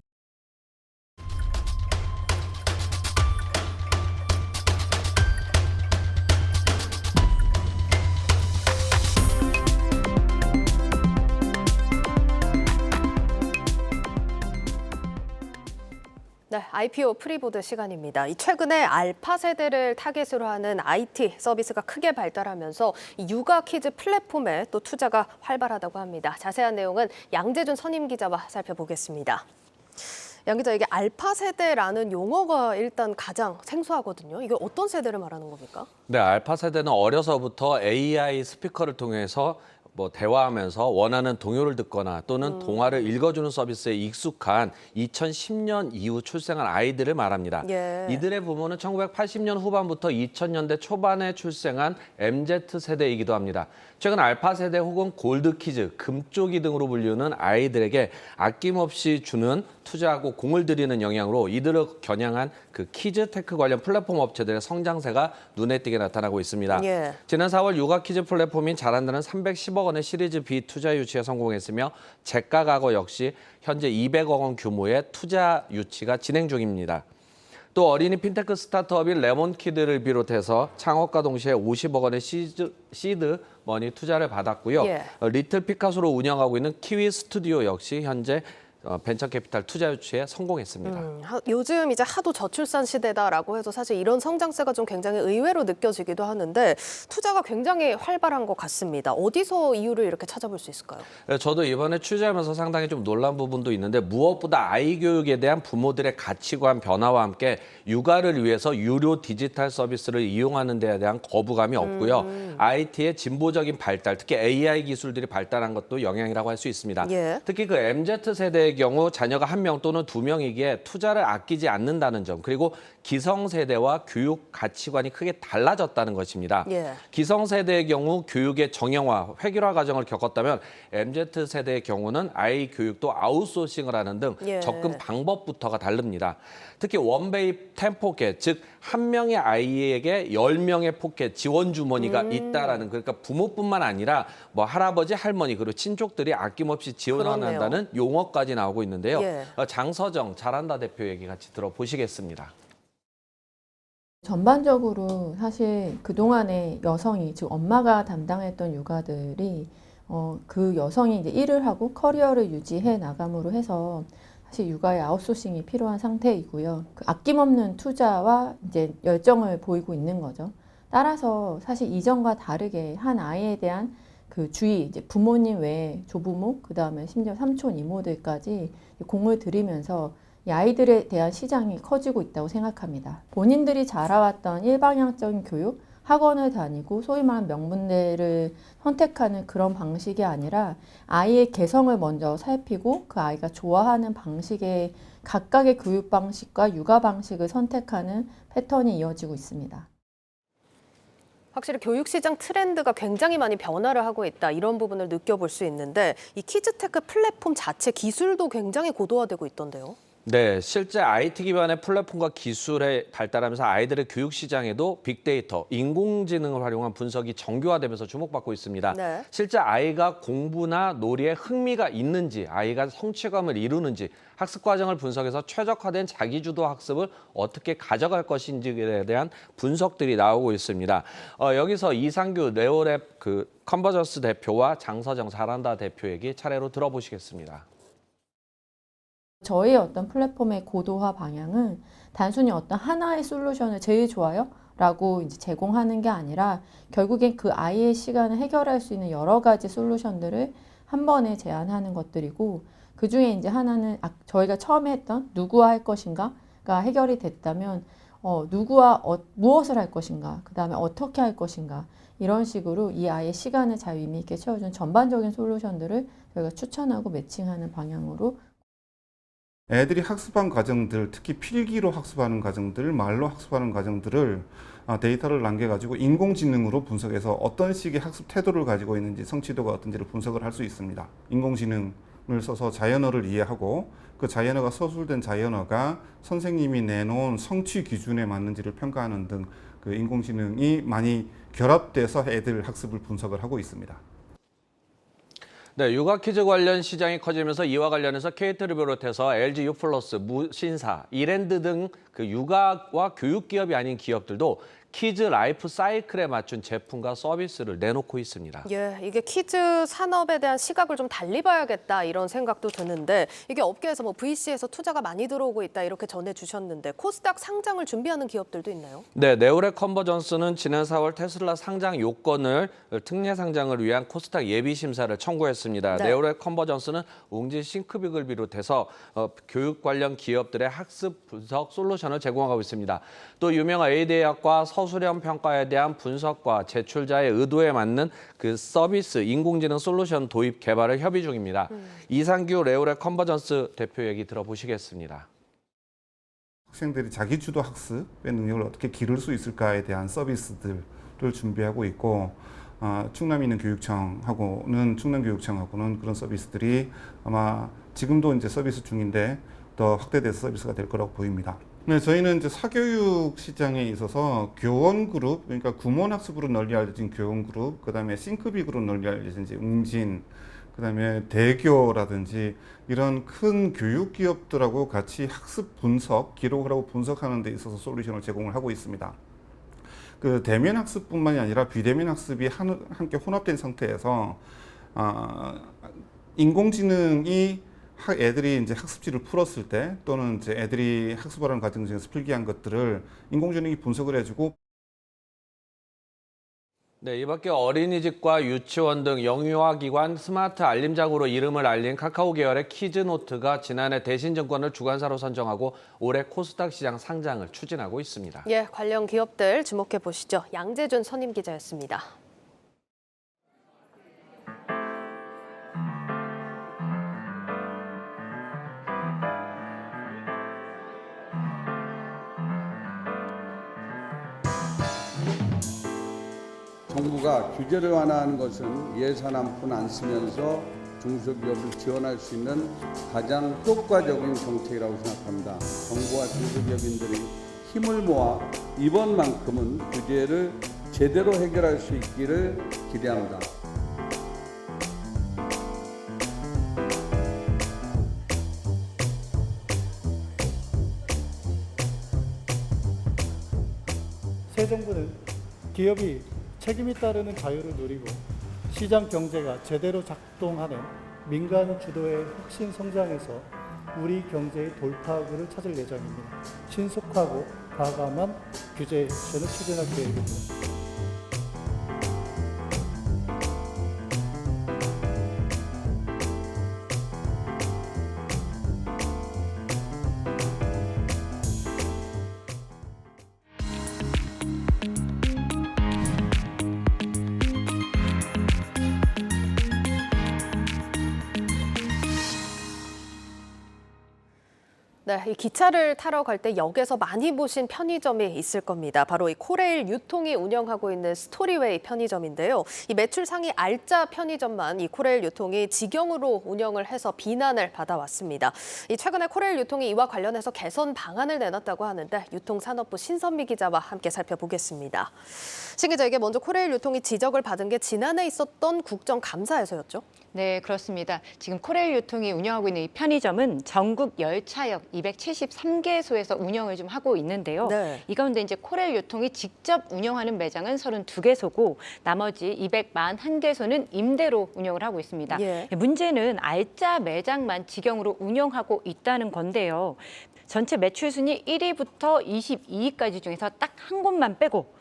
네, IPO 프리보드 시간입니다. 최근에 알파 세대를 타겟으로 하는 IT 서비스가 크게 발달하면서 육아 키즈 플랫폼에 또 투자가 활발하다고 합니다. 자세한 내용은 양재준 선임 기자와 살펴보겠습니다. 양 기자, 이게 알파 세대라는 용어가 일단 가장 생소하거든요. 이게 어떤 세대를 말하는 겁니까? 네, 알파 세대는 어려서부터 AI 스피커를 통해서 대화하면서 원하는 동요를 듣거나 또는 동화를 읽어주는 서비스에 익숙한 2010년 이후 출생한 아이들을 말합니다. 예. 이들의 부모는 1980년 후반부터 2000년대 초반에 출생한 MZ 세대이기도 합니다. 최근 알파 세대 혹은 골드 키즈, 금쪽이 등으로 불리는 아이들에게 아낌없이 주는 투자하고 공을 들이는 영향으로 이들을 겨냥한 그 키즈테크 관련 플랫폼 업체들의 성장세가 눈에 띄게 나타나고 있습니다. 예. 지난 4월 육아 키즈 플랫폼인 잘한다는 310억 원의 시리즈 B 투자 유치에 성공했으며 제가가거 역시 현재 200억 원 규모의 투자 유치가 진행 중입니다. 또 어린이 핀테크 스타트업인 레몬키드를 비롯해서 창업과 동시에 50억 원의 시드 머니 투자를 받았고요. 예. 리틀 피카소로 운영하고 있는 키위 스튜디오 역시 현재 벤처캐피탈 투자 유치에 성공했습니다. 요즘 이제 하도 저출산 시대다라고 해서 사실 이런 성장세가 좀 굉장히 의외로 느껴지기도 하는데 투자가 굉장히 활발한 것 같습니다. 어디서 이유를 이렇게 찾아볼 수 있을까요? 네, 저도 이번에 취재하면서 상당히 좀 놀란 부분도 있는데 무엇보다 아이 교육에 대한 부모들의 가치관 변화와 함께 육아를 위해서 유료 디지털 서비스를 이용하는 데에 대한 거부감이 없고요. IT의 진보적인 발달, 특히 AI 기술들이 발달한 것도 영향이라고 할 수 있습니다. 예. 특히 그 MZ세대의 경우 자녀가 1명 또는 2명이기에 투자를 아끼지 않는다는 점, 그리고 기성세대와 교육 가치관이 크게 달라졌다는 것입니다. 예. 기성세대의 경우 교육의 정형화, 획일화 과정을 겪었다면 MZ세대의 경우는 아이 교육도 아웃소싱을 하는 등 예. 접근 방법부터가 다릅니다. 특히 원베이 10포켓, 즉 한 명의 아이에게 10명의 포켓 지원 주머니가 있다라는, 그러니까 부모뿐만 아니라 할아버지, 할머니 그리고 친족들이 아낌없이 지원한다는 용어까지 나오고 있는데요. 예. 장서정 잘한다 대표 얘기 같이 들어보시겠습니다. 전반적으로 사실 그동안에 여성이, 즉 엄마가 담당했던 육아들이 그 여성이 이제 일을 하고 커리어를 유지해 나감으로 해서 사실 육아에 아웃소싱이 필요한 상태이고요. 그 아낌없는 투자와 이제 열정을 보이고 있는 거죠. 따라서 사실 이전과 다르게 한 아이에 대한 그 주의, 이제 부모님 외에 조부모, 그 다음에 심지어 삼촌, 이모들까지 공을 들이면서 이 아이들에 대한 시장이 커지고 있다고 생각합니다. 본인들이 자라왔던 일방향적인 교육, 학원을 다니고 소위 말하는 명문대를 선택하는 그런 방식이 아니라 아이의 개성을 먼저 살피고 그 아이가 좋아하는 방식의 각각의 교육 방식과 육아 방식을 선택하는 패턴이 이어지고 있습니다. 확실히 교육시장 트렌드가 굉장히 많이 변화를 하고 있다, 이런 부분을 느껴볼 수 있는데 이 키즈테크 플랫폼 자체 기술도 굉장히 고도화되고 있던데요. 네, 실제 IT 기반의 플랫폼과 기술에 발달하면서 아이들의 교육 시장에도 빅데이터, 인공지능을 활용한 분석이 정교화되면서 주목받고 있습니다. 네. 실제 아이가 공부나 놀이에 흥미가 있는지, 아이가 성취감을 이루는지, 학습 과정을 분석해서 최적화된 자기주도 학습을 어떻게 가져갈 것인지에 대한 분석들이 나오고 있습니다. 여기서 이상규 네오랩 컨버전스 대표와 장서정 잘한다 대표 얘기 차례로 들어보시겠습니다. 저희 어떤 플랫폼의 고도화 방향은 단순히 어떤 하나의 솔루션을 제일 좋아요 라고 이제 제공하는 게 아니라 결국엔 그 아이의 시간을 해결할 수 있는 여러 가지 솔루션들을 한 번에 제안하는 것들이고, 그 중에 이제 하나는 저희가 처음에 했던 누구와 할 것인가가 해결이 됐다면 누구와 무엇을 할 것인가, 그 다음에 어떻게 할 것인가, 이런 식으로 이 아이의 시간을 잘 의미 있게 채워준 전반적인 솔루션들을 저희가 추천하고 매칭하는 방향으로. 애들이 학습한 과정들, 특히 필기로 학습하는 과정들, 말로 학습하는 과정들을 데이터를 남겨가지고 인공지능으로 분석해서 어떤 식의 학습 태도를 가지고 있는지, 성취도가 어떤지를 분석을 할 수 있습니다. 인공지능을 써서 자연어를 이해하고 그 자연어가 서술된 자연어가 선생님이 내놓은 성취 기준에 맞는지를 평가하는 등 그 인공지능이 많이 결합돼서 애들 학습을 분석을 하고 있습니다. 네, 육아 퀴즈 관련 시장이 커지면서 이와 관련해서 KT를 비롯해서 LG U+, 무신사, 이랜드 등 그 육아와 교육 기업이 아닌 기업들도 키즈 라이프 사이클에 맞춘 제품과 서비스를 내놓고 있습니다. 예, 이게 키즈 산업에 대한 시각을 좀 달리 봐야겠다 이런 생각도 드는데 이게 업계에서 뭐 VC에서 투자가 많이 들어오고 있다 이렇게 전해주셨는데 코스닥 상장을 준비하는 기업들도 있나요? 네, 네오레 컨버전스는 지난 4월 테슬라 상장 요건을 특례 상장을 위한 코스닥 예비 심사를 청구했습니다. 네. 네오레 컨버전스는 웅진 싱크빅을 비롯해서 교육 관련 기업들의 학습 분석 솔루션을 제공하고 있습니다. 또 유명한 A대학과 서술형 평가에 대한 분석과 제출자의 의도에 맞는 그 서비스 인공지능 솔루션 도입 개발을 협의 중입니다. 이상규 네오레 컨버전스 대표 얘기 들어보시겠습니다. 학생들이 자기 주도 학습의 능력을 어떻게 기를 수 있을까에 대한 서비스들을 준비하고 있고 충남에 있는 충남교육청하고는 그런 서비스들이 아마 지금도 이제 서비스 중인데 더 확대돼서 서비스가 될 거라고 보입니다. 네, 저희는 이제 사교육 시장에 있어서 교원 그룹, 그러니까 구몬 학습으로 널리 알려진 교원 그룹, 그다음에 싱크빅으로 널리 알려진 이제 웅진, 그다음에 대교라든지 이런 큰 교육 기업들하고 같이 학습 분석, 기록을 하고 분석하는 데 있어서 솔루션을 제공을 하고 있습니다. 그 대면 학습뿐만이 아니라 비대면 학습이 함께 혼합된 상태에서 인공지능이 애들이 이제 학습지를 풀었을 때 또는 이제 애들이 학습하는 과정 중에서 필기한 것들을 인공지능이 분석을 해주고. 네, 이 밖에 어린이집과 유치원 등 영유아기관 스마트 알림장으로 이름을 알린 카카오 계열의 키즈노트가 지난해 대신증권을 주관사로 선정하고 올해 코스닥 시장 상장을 추진하고 있습니다. 예, 관련 기업들 주목해 보시죠. 양재준 선임 기자였습니다. 정부가 규제를 완화하는 것은 예산 한 푼 안 쓰면서 중소기업을 지원할 수 있는 가장 효과적인 정책이라고 생각합니다. 정부와 중소기업인들이 힘을 모아 이번만큼은 규제를 제대로 해결할 수 있기를 기대합니다. 새 정부는 기업이 책임이 따르는 자유를 누리고 시장 경제가 제대로 작동하는 민간 주도의 혁신 성장에서 우리 경제의 돌파구를 찾을 예정입니다. 신속하고 과감한 규제 액션을 추진할 계획입니다. 네, 이 기차를 타러 갈 때 역에서 많이 보신 편의점이 있을 겁니다. 바로 이 코레일 유통이 운영하고 있는 스토리웨이 편의점인데요. 이 매출 상위 알짜 편의점만 이 코레일 유통이 직영으로 운영을 해서 비난을 받아왔습니다. 이 최근에 코레일 유통이 이와 관련해서 개선 방안을 내놨다고 하는데 유통산업부 신선미 기자와 함께 살펴보겠습니다. 신 기자에게 먼저 코레일 유통이 지적을 받은 게 지난해 있었던 국정감사에서였죠? 네, 그렇습니다. 지금 코레일 유통이 운영하고 있는 이 편의점은 전국 열차역 273개소에서 운영을 좀 하고 있는데요. 네. 이 가운데 이제 코레일 유통이 직접 운영하는 매장은 32개소고 나머지 241개소는 임대로 운영을 하고 있습니다. 예. 문제는 알짜 매장만 직영으로 운영하고 있다는 건데요. 전체 매출 순위 1위부터 22위까지 중에서 딱 한 곳만 빼고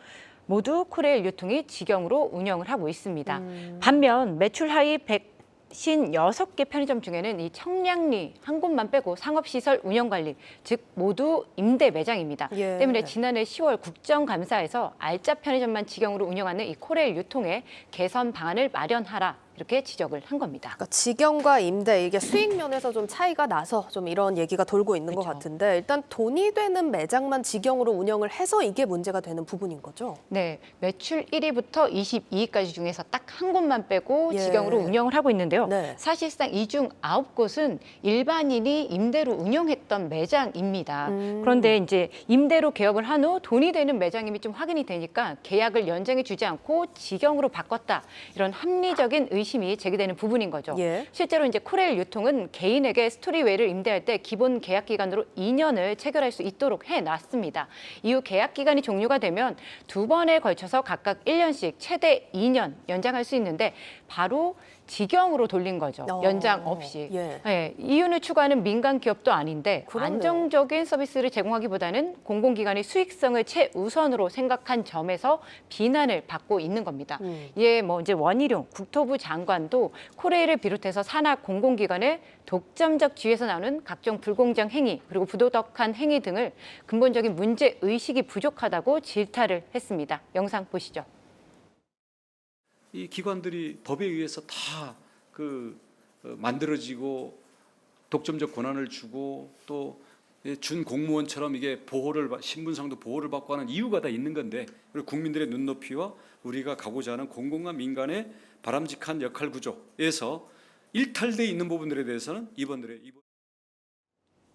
모두 코레일 유통이 직영으로 운영을 하고 있습니다. 반면 매출 하위 156개 편의점 중에는 이 청량리 한 곳만 빼고 상업시설 운영관리, 즉 모두 임대 매장입니다. 예. 때문에 지난해 10월 국정감사에서 알짜 편의점만 직영으로 운영하는 이 코레일 유통에 개선 방안을 마련하라. 이렇게 지적을 한 겁니다. 그러니까 직영과 임대 이게 수익 면에서 좀 차이가 나서 좀 이런 얘기가 돌고 있는 것 같은데 일단 돈이 되는 매장만 직영으로 운영을 해서 이게 문제가 되는 부분인 거죠? 네, 매출 1위부터 22위까지 중에서 딱 한 곳만 빼고 예. 직영으로 운영을 하고 있는데요. 네. 사실상 이 중 9곳은 일반인이 임대로 운영했던 매장입니다. 그런데 이제 임대로 개업을 한 후 돈이 되는 매장임이 좀 확인이 되니까 계약을 연장해 주지 않고 직영으로 바꿨다. 이런 합리적인 의심 의심이 제기되는 부분인 거죠. 예. 실제로 이제 코레일 유통은 개인에게 스토리웨이를 임대할 때 기본 계약 기간으로 2년을 체결할 수 있도록 해놨습니다. 이후 계약 기간이 종료가 되면 2번에 걸쳐서 각각 1년씩 최대 2년 연장할 수 있는데 바로 직영으로 돌린 거죠. 연장 없이. 예, 이윤을 추구하는 민간 기업도 아닌데 그렇네요. 안정적인 서비스를 제공하기보다는 공공기관의 수익성을 최우선으로 생각한 점에서 비난을 받고 있는 겁니다. 예, 뭐 이제 원희룡 국토부 장관도 코레일을 비롯해서 산하 공공기관의 독점적 지위에서 나오는 각종 불공정 행위 그리고 부도덕한 행위 등을 근본적인 문제 의식이 부족하다고 질타를 했습니다. 영상 보시죠. 이 기관들이 법에 의해서 다 만들어지고 독점적 권한을 주고 또 준 공무원처럼 이게 신분상도 보호를 받고 하는 이유가 다 있는 건데 그리고 국민들의 눈높이와 우리가 가고자 하는 공공과 민간의 바람직한 역할 구조에서 일탈돼 있는 부분들에 대해서는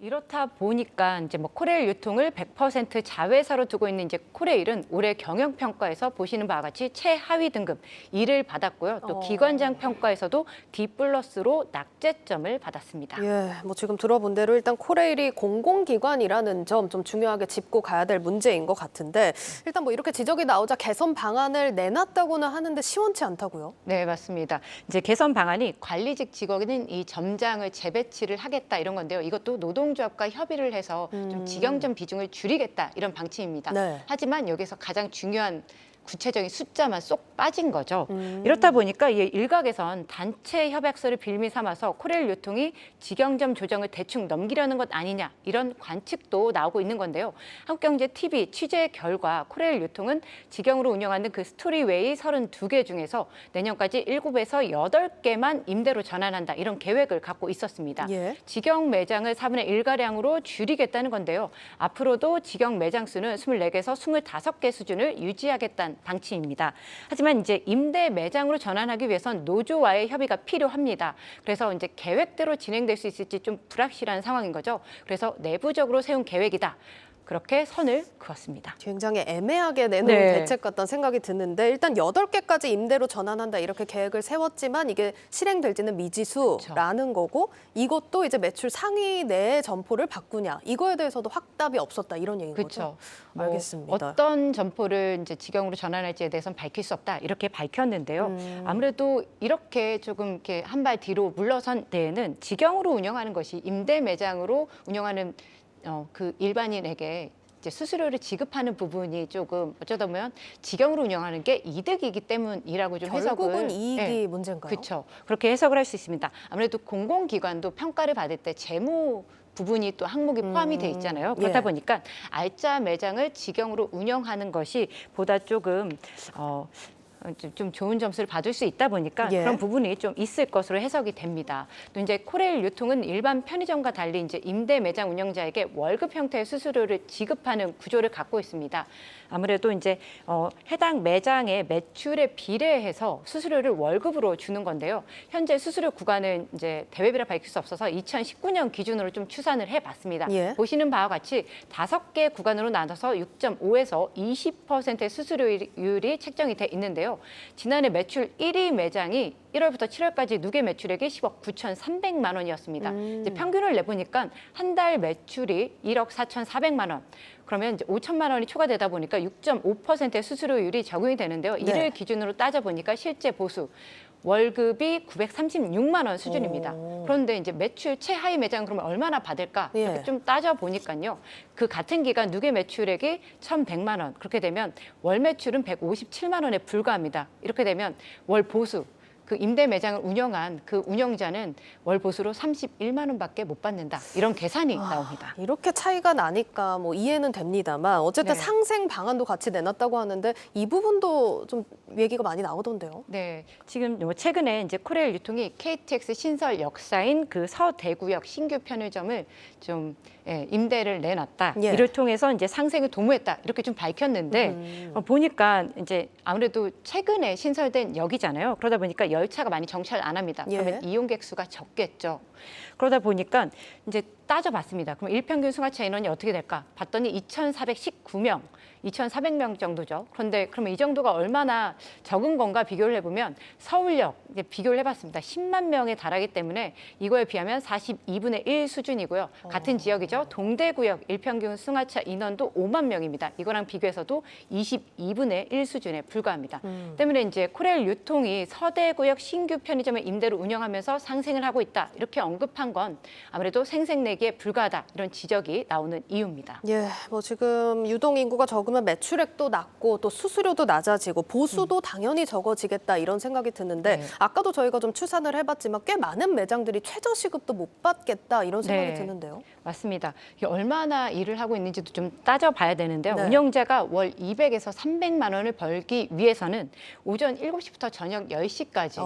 이렇다 보니까 이제 뭐 코레일 유통을 100% 자회사로 두고 있는 이제 코레일은 올해 경영 평가에서 보시는 바와 같이 최하위 등급 2를 받았고요. 또 기관장 평가에서도 D+로 낙제점을 받았습니다. 예, 뭐 지금 들어본 대로 일단 코레일이 공공기관이라는 점 좀 중요하게 짚고 가야 될 문제인 것 같은데 일단 뭐 이렇게 지적이 나오자 개선 방안을 내놨다고는 하는데 시원치 않다고요? 네, 맞습니다. 이제 개선 방안이 관리직 직원인 이 점장을 재배치를 하겠다 이런 건데요. 이것도 노동조합과 협의를 해서 좀 직영점 비중을 줄이겠다 이런 방침입니다. 네. 하지만 여기서 가장 중요한 구체적인 숫자만 쏙 빠진 거죠. 이렇다 보니까 이 일각에선 단체 협약서를 빌미 삼아서 코레일 유통이 직영점 조정을 대충 넘기려는 것 아니냐 이런 관측도 나오고 있는 건데요. 한국경제TV 취재 결과 코레일 유통은 직영으로 운영하는 그 스토리웨이 32개 중에서 내년까지 7에서 8개만 임대로 전환한다 이런 계획을 갖고 있었습니다. 예. 직영 매장을 4분의 1가량으로 줄이겠다는 건데요. 앞으로도 직영 매장 수는 24개에서 25개 수준을 유지하겠다는 방침입니다. 하지만 이제 임대 매장으로 전환하기 위해선 노조와의 협의가 필요합니다. 그래서 이제 계획대로 진행될 수 있을지 좀 불확실한 상황인 거죠. 그래서 내부적으로 세운 계획이다. 그렇게 선을 그었습니다. 굉장히 애매하게 내놓은 대책 같다는 생각이 드는데 일단 8개까지 임대로 전환한다 이렇게 계획을 세웠지만 이게 실행될지는 미지수라는 거고 이것도 이제 매출 상위 내 점포를 바꾸냐 이거에 대해서도 확답이 없었다 이런 얘기인 거죠? 뭐 알겠습니다. 어떤 점포를 이제 직영으로 전환할지에 대해서는 밝힐 수 없다 이렇게 밝혔는데요. 아무래도 이렇게 조금 이렇게 한 발 뒤로 물러선 데에는 직영으로 운영하는 것이 임대 매장으로 운영하는 그 일반인에게 이제 수수료를 지급하는 부분이 조금 어쩌다 보면 직영으로 운영하는 게 이득이기 때문이라고 좀 결국은 이익이 문제인가요? 그렇죠. 그렇게 해석을 할 수 있습니다. 아무래도 공공기관도 평가를 받을 때 재무 부분이 또 항목이 포함이 돼 있잖아요. 그렇다 보니까 알짜 매장을 직영으로 운영하는 것이 보다 조금 좀 좋은 점수를 받을 수 있다 보니까 그런 부분이 좀 있을 것으로 해석이 됩니다. 또 이제 코레일 유통은 일반 편의점과 달리 이제 임대 매장 운영자에게 월급 형태의 수수료를 지급하는 구조를 갖고 있습니다. 아무래도 이제 해당 매장의 매출에 비례해서 수수료를 월급으로 주는 건데요. 현재 수수료 구간은 이제 대회비라 밝힐 수 없어서 2019년 기준으로 좀 추산을 해봤습니다. 보시는 바와 같이 5개 구간으로 나눠서 6.5에서 20%의 수수료율이 책정이 돼 있는데요. 지난해 매출 1위 매장이 1월부터 7월까지 누계 매출액이 10억 9,300만 원이었습니다. 이제 평균을 내보니까 한 달 매출이 1억 4,400만 원. 그러면 이제 5천만 원이 초과되다 보니까 6.5%의 수수료율이 적용이 되는데요. 이를 기준으로 따져보니까 실제 보수 월급이 936만 원 수준입니다. 그런데 이제 매출 최하위 매장 그러면 얼마나 받을까? 이렇게 좀 따져보니까요. 그 같은 기간 누계 매출액이 1,100만 원. 그렇게 되면 월 매출은 157만 원에 불과합니다. 이렇게 되면 월 보수 그 임대 매장을 운영한 그 운영자는 월 보수로 31만 원밖에 못 받는다. 이런 계산이 나옵니다. 이렇게 차이가 나니까 뭐 이해는 됩니다만 어쨌든 상생 방안도 같이 내놨다고 하는데 이 부분도 좀 얘기가 많이 나오던데요. 네, 지금 최근에 이제 코레일 유통이 KTX 신설 역사인 그 서대구역 신규 편의점을 좀 임대를 내놨다. 이를 통해서 이제 상생을 도모했다. 이렇게 좀 밝혔는데 보니까 이제 아무래도 최근에 신설된 역이잖아요. 그러다 보니까 열차가 많이 정차를 안 합니다. 그러면 이용객 수가 적겠죠. 그러다 보니까 이제 따져봤습니다. 그럼 일평균 승하차 인원이 어떻게 될까? 봤더니 2,419명, 2,400명 정도죠. 그런데 그러면 이 정도가 얼마나 적은 건가 비교를 해보면 서울역 이제 비교를 해봤습니다. 10만 명에 달하기 때문에 이거에 비하면 42분의 1 수준이고요. 같은 지역이죠. 동대구역 일평균 승하차 인원도 5만 명입니다. 이거랑 비교해서도 22분의 1 수준에 불과합니다. 때문에 이제 코레일 유통이 서대구역 신규 편의점을 임대로 운영하면서 상생을 하고 있다. 이렇게 언급한 건 아무래도 생색내기에 불과하다. 이런 지적이 나오는 이유입니다. 예, 뭐 지금 유동 인구가 적으면 매출액도 낮고 또 수수료도 낮아지고 보수도 당연히 적어지겠다 이런 생각이 드는데 네. 아까도 저희가 좀 추산을 해봤지만 꽤 많은 매장들이 최저시급도 못 받겠다 이런 생각이 네. 드는데요. 맞습니다. 이게 얼마나 일을 하고 있는지도 좀 따져봐야 되는데요. 네. 운영자가 월 200에서 300만 원을 벌기 위해서는 오전 7시부터 저녁 10시까지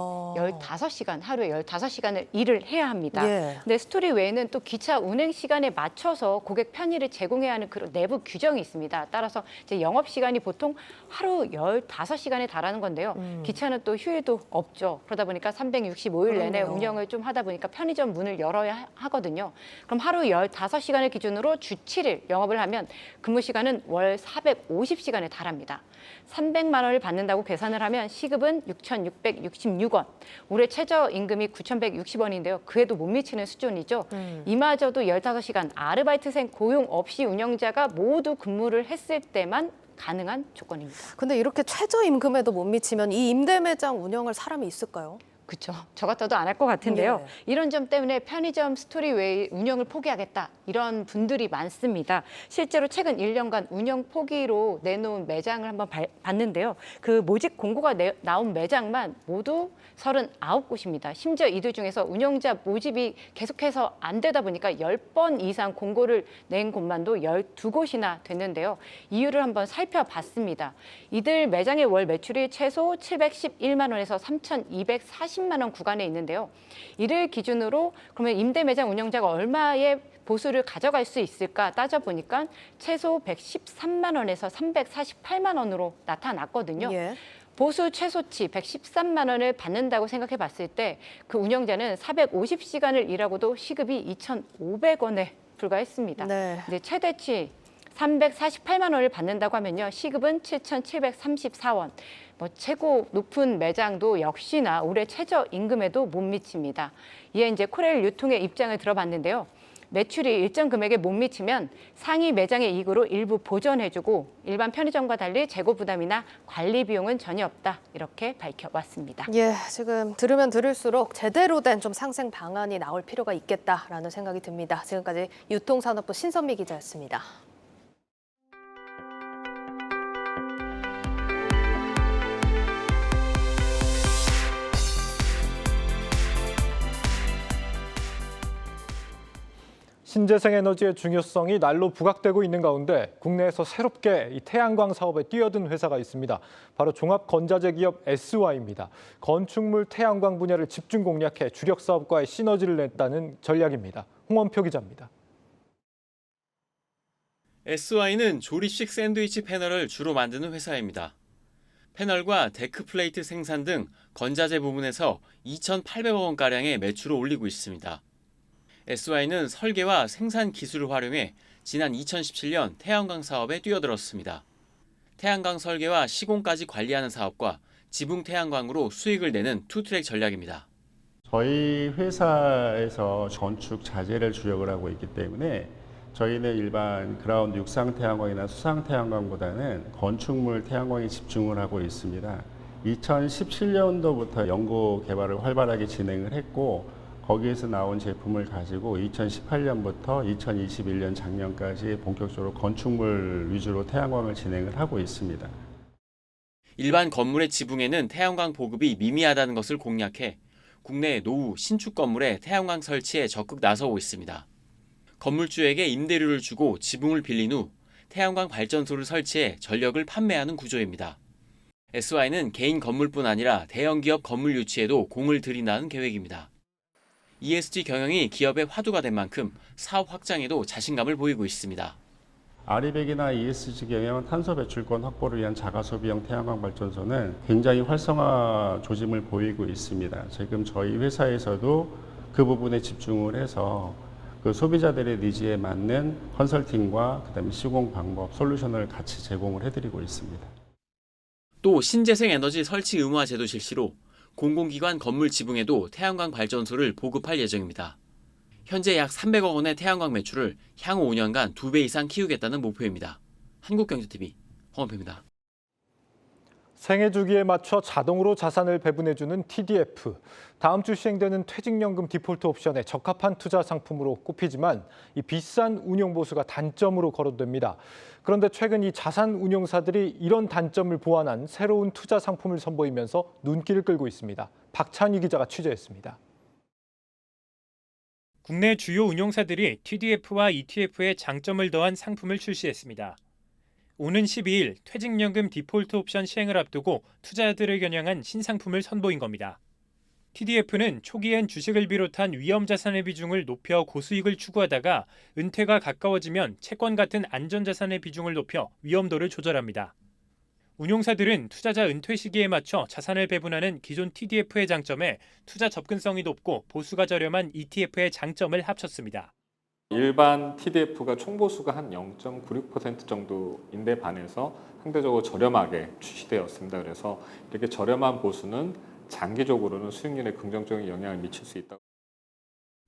15시간, 하루에 15시간을 일을 해야 합니다. 예. 근데 스토리 외에는 또 기차 운행 시간에 맞춰서 고객 편의를 제공해야 하는 그런 내부 규정이 있습니다. 따라서 이제 영업 시간이 보통 하루 15시간에 달하는 건데요. 기차는 또 휴일도 없죠. 그러다 보니까 365일 내내 그러네요. 운영을 좀 하다 보니까 편의점 문을 열어야 하거든요. 그럼 하루 15시간을 기준으로 주 7일 영업을 하면 근무 시간은 월 450시간에 달합니다. 300만 원을 받는다고 계산을 하면 시급은 6,666원. 올해 최저임금이 9,160원인데요. 그에도 못 미치는 수준이죠. 이마저도 15시간 아르바이트생 고용 없이 운영자가 모두 근무를 했을 때만 가능한 조건입니다. 근데 이렇게 최저임금에도 못 미치면 이 임대 매장 운영할 사람이 있을까요? 그렇죠. 저 같아도 안 할 것 같은데요. 예. 이런 점 때문에 편의점 스토리웨이 운영을 포기하겠다 이런 분들이 많습니다. 실제로 최근 1년간 운영 포기로 내놓은 매장을 한번 봤는데요. 그 모집 공고가 나온 매장만 모두 39곳입니다. 심지어 이들 중에서 운영자 모집이 계속해서 안 되다 보니까 10번 이상 공고를 낸 곳만도 12곳이나 됐는데요. 이유를 한번 살펴봤습니다. 이들 매장의 월 매출이 최소 711만 원에서 3,240만 원 구간에 있는데요. 이를 기준으로 그러면 임대 매장 운영자가 얼마의 보수를 가져갈 수 있을까 따져보니까 최소 113만 원에서 348만 원으로 나타났거든요. 예. 보수 최소치 113만 원을 받는다고 생각해 봤을 때 그 운영자는 450시간을 일하고도 시급이 2,500원에 불과했습니다. 네. 이제 최대치 348만 원을 받는다고 하면요. 시급은 7,734원. 뭐 최고 높은 매장도 역시나 올해 최저임금에도 못 미칩니다. 이에 이제 코레일 유통의 입장을 들어봤는데요. 매출이 일정 금액에 못 미치면 상위 매장의 이익으로 일부 보전해주고 일반 편의점과 달리 재고 부담이나 관리 비용은 전혀 없다. 이렇게 밝혀왔습니다. 예, 지금 들으면 들을수록 제대로 된 좀 상생 방안이 나올 필요가 있겠다라는 생각이 듭니다. 지금까지 유통산업부 신선미 기자였습니다. 신재생 에너지의 중요성이 날로 부각되고 있는 가운데 국내에서 새롭게 이 태양광 사업에 뛰어든 회사가 있습니다. 바로 종합건자재 기업 SY입니다. 건축물 태양광 분야를 집중 공략해 주력 사업과의 시너지를 냈다는 전략입니다. 홍원표 기자입니다. SY는 조립식 샌드위치 패널을 주로 만드는 회사입니다. 패널과 데크 플레이트 생산 등 건자재 부문에서 2,800억 원가량의 매출을 올리고 있습니다. SY는 설계와 생산 기술을 활용해 지난 2017년 태양광 사업에 뛰어들었습니다. 태양광 설계와 시공까지 관리하는 사업과 지붕 태양광으로 수익을 내는 투트랙 전략입니다. 저희 회사에서 건축 자재를 주력을 하고 있기 때문에 저희는 일반 그라운드 육상 태양광이나 수상 태양광보다는 건축물 태양광에 집중을 하고 있습니다. 2017년도부터 연구 개발을 활발하게 진행을 했고 거기에서 나온 제품을 가지고 2018년부터 2021년 작년까지 본격적으로 건축물 위주로 태양광을 진행을 하고 있습니다. 일반 건물의 지붕에는 태양광 보급이 미미하다는 것을 공략해 국내 노후 신축 건물에 태양광 설치에 적극 나서고 있습니다. 건물주에게 임대료를 주고 지붕을 빌린 후 태양광 발전소를 설치해 전력을 판매하는 구조입니다. SY는 개인 건물뿐 아니라 대형 기업 건물 유치에도 공을 들인다는 계획입니다. ESG 경영이 기업의 화두가 된 만큼 사업 확장에도 자신감을 보이고 있습니다. 아리백이나 ESG 경영 탄소 배출권 확보를 위한 자가소비형 태양광 발전소는 굉장히 활성화 조짐을 보이고 있습니다. 지금 저희 회사에서도 그 부분에 집중을 해서 그 소비자들의 니즈에 맞는 컨설팅과 그다음에 시공 방법, 솔루션을 같이 제공을 해드리고 있습니다. 또 신재생 에너지 설치 의무화 제도 실시로 공공기관 건물 지붕에도 태양광 발전소를 보급할 예정입니다. 현재 약 300억 원의 태양광 매출을 향후 5년간 2배 이상 키우겠다는 목표입니다. 한국경제TV 홍원표입니다. 생애 주기에 맞춰 자동으로 자산을 배분해주는 TDF. 다음 주 시행되는 퇴직연금 디폴트 옵션에 적합한 투자 상품으로 꼽히지만 이 비싼 운용 보수가 단점으로 거론됩니다. 그런데 최근 이 자산 운용사들이 이런 단점을 보완한 새로운 투자 상품을 선보이면서 눈길을 끌고 있습니다. 박찬희 기자가 취재했습니다. 국내 주요 운용사들이 TDF와 ETF에 장점을 더한 상품을 출시했습니다. 오는 12일 퇴직연금 디폴트 옵션 시행을 앞두고 투자자들을 겨냥한 신상품을 선보인 겁니다. TDF는 초기엔 주식을 비롯한 위험 자산의 비중을 높여 고수익을 추구하다가 은퇴가 가까워지면 채권 같은 안전자산의 비중을 높여 위험도를 조절합니다. 운용사들은 투자자 은퇴 시기에 맞춰 자산을 배분하는 기존 TDF의 장점에 투자 접근성이 높고 보수가 저렴한 ETF의 장점을 합쳤습니다. 일반 TDF가 총보수가 한 0.96% 정도인데 반해서 상대적으로 저렴하게 출시되었습니다. 그래서 이렇게 저렴한 보수는 장기적으로는 수익률에 긍정적인 영향을 미칠 수 있다.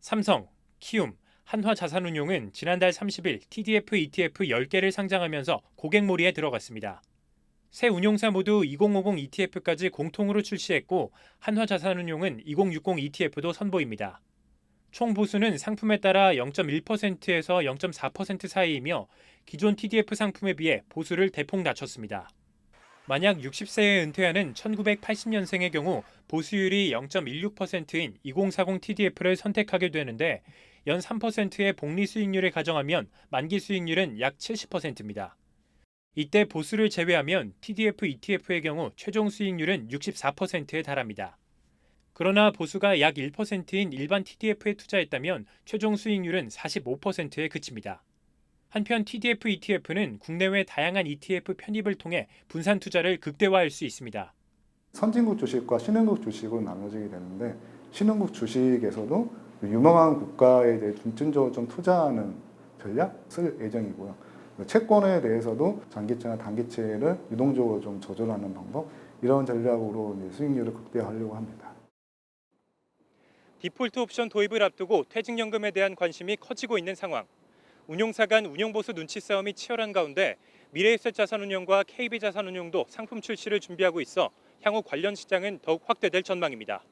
삼성, 키움, 한화자산운용은 지난달 30일 TDF, ETF 10개를 상장하면서 고객몰이에 들어갔습니다. 세 운용사 모두 2050 ETF까지 공통으로 출시했고 한화자산운용은 2060 ETF도 선보입니다. 총 보수는 상품에 따라 0.1%에서 0.4% 사이이며 기존 TDF 상품에 비해 보수를 대폭 낮췄습니다. 만약 60세에 은퇴하는 1980년생의 경우 보수율이 0.16%인 2040 TDF를 선택하게 되는데 연 3%의 복리 수익률을 가정하면 만기 수익률은 약 70%입니다. 이때 보수를 제외하면 TDF, ETF의 경우 최종 수익률은 64%에 달합니다. 그러나 보수가 약 1%인 일반 TDF에 투자했다면 최종 수익률은 45%에 그칩니다. 한편 TDF, ETF는 국내외 다양한 ETF 편입을 통해 분산 투자를 극대화할 수 있습니다. 선진국 주식과 신흥국 주식으로 나눠지게 되는데 신흥국 주식에서도 유망한 국가에 대해 중점적으로 좀 투자하는 전략 쓸 예정이고요. 채권에 대해서도 장기채나 단기채를 유동적으로 좀 조절하는 방법, 이런 전략으로 수익률을 극대화하려고 합니다. 디폴트 옵션 도입을 앞두고 퇴직연금에 대한 관심이 커지고 있는 상황. 운용사 간 운용보수 눈치 싸움이 치열한 가운데 미래에셋자산운용과 KB자산운용도 상품 출시를 준비하고 있어 향후 관련 시장은 더욱 확대될 전망입니다.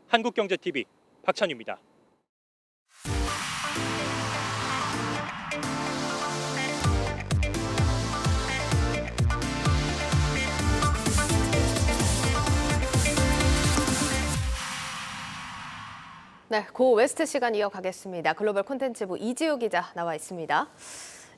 한국경제TV 박찬유입니다. 네, 고 웨스트 시간 이어가겠습니다. 글로벌 콘텐츠부 이지우 기자 나와 있습니다.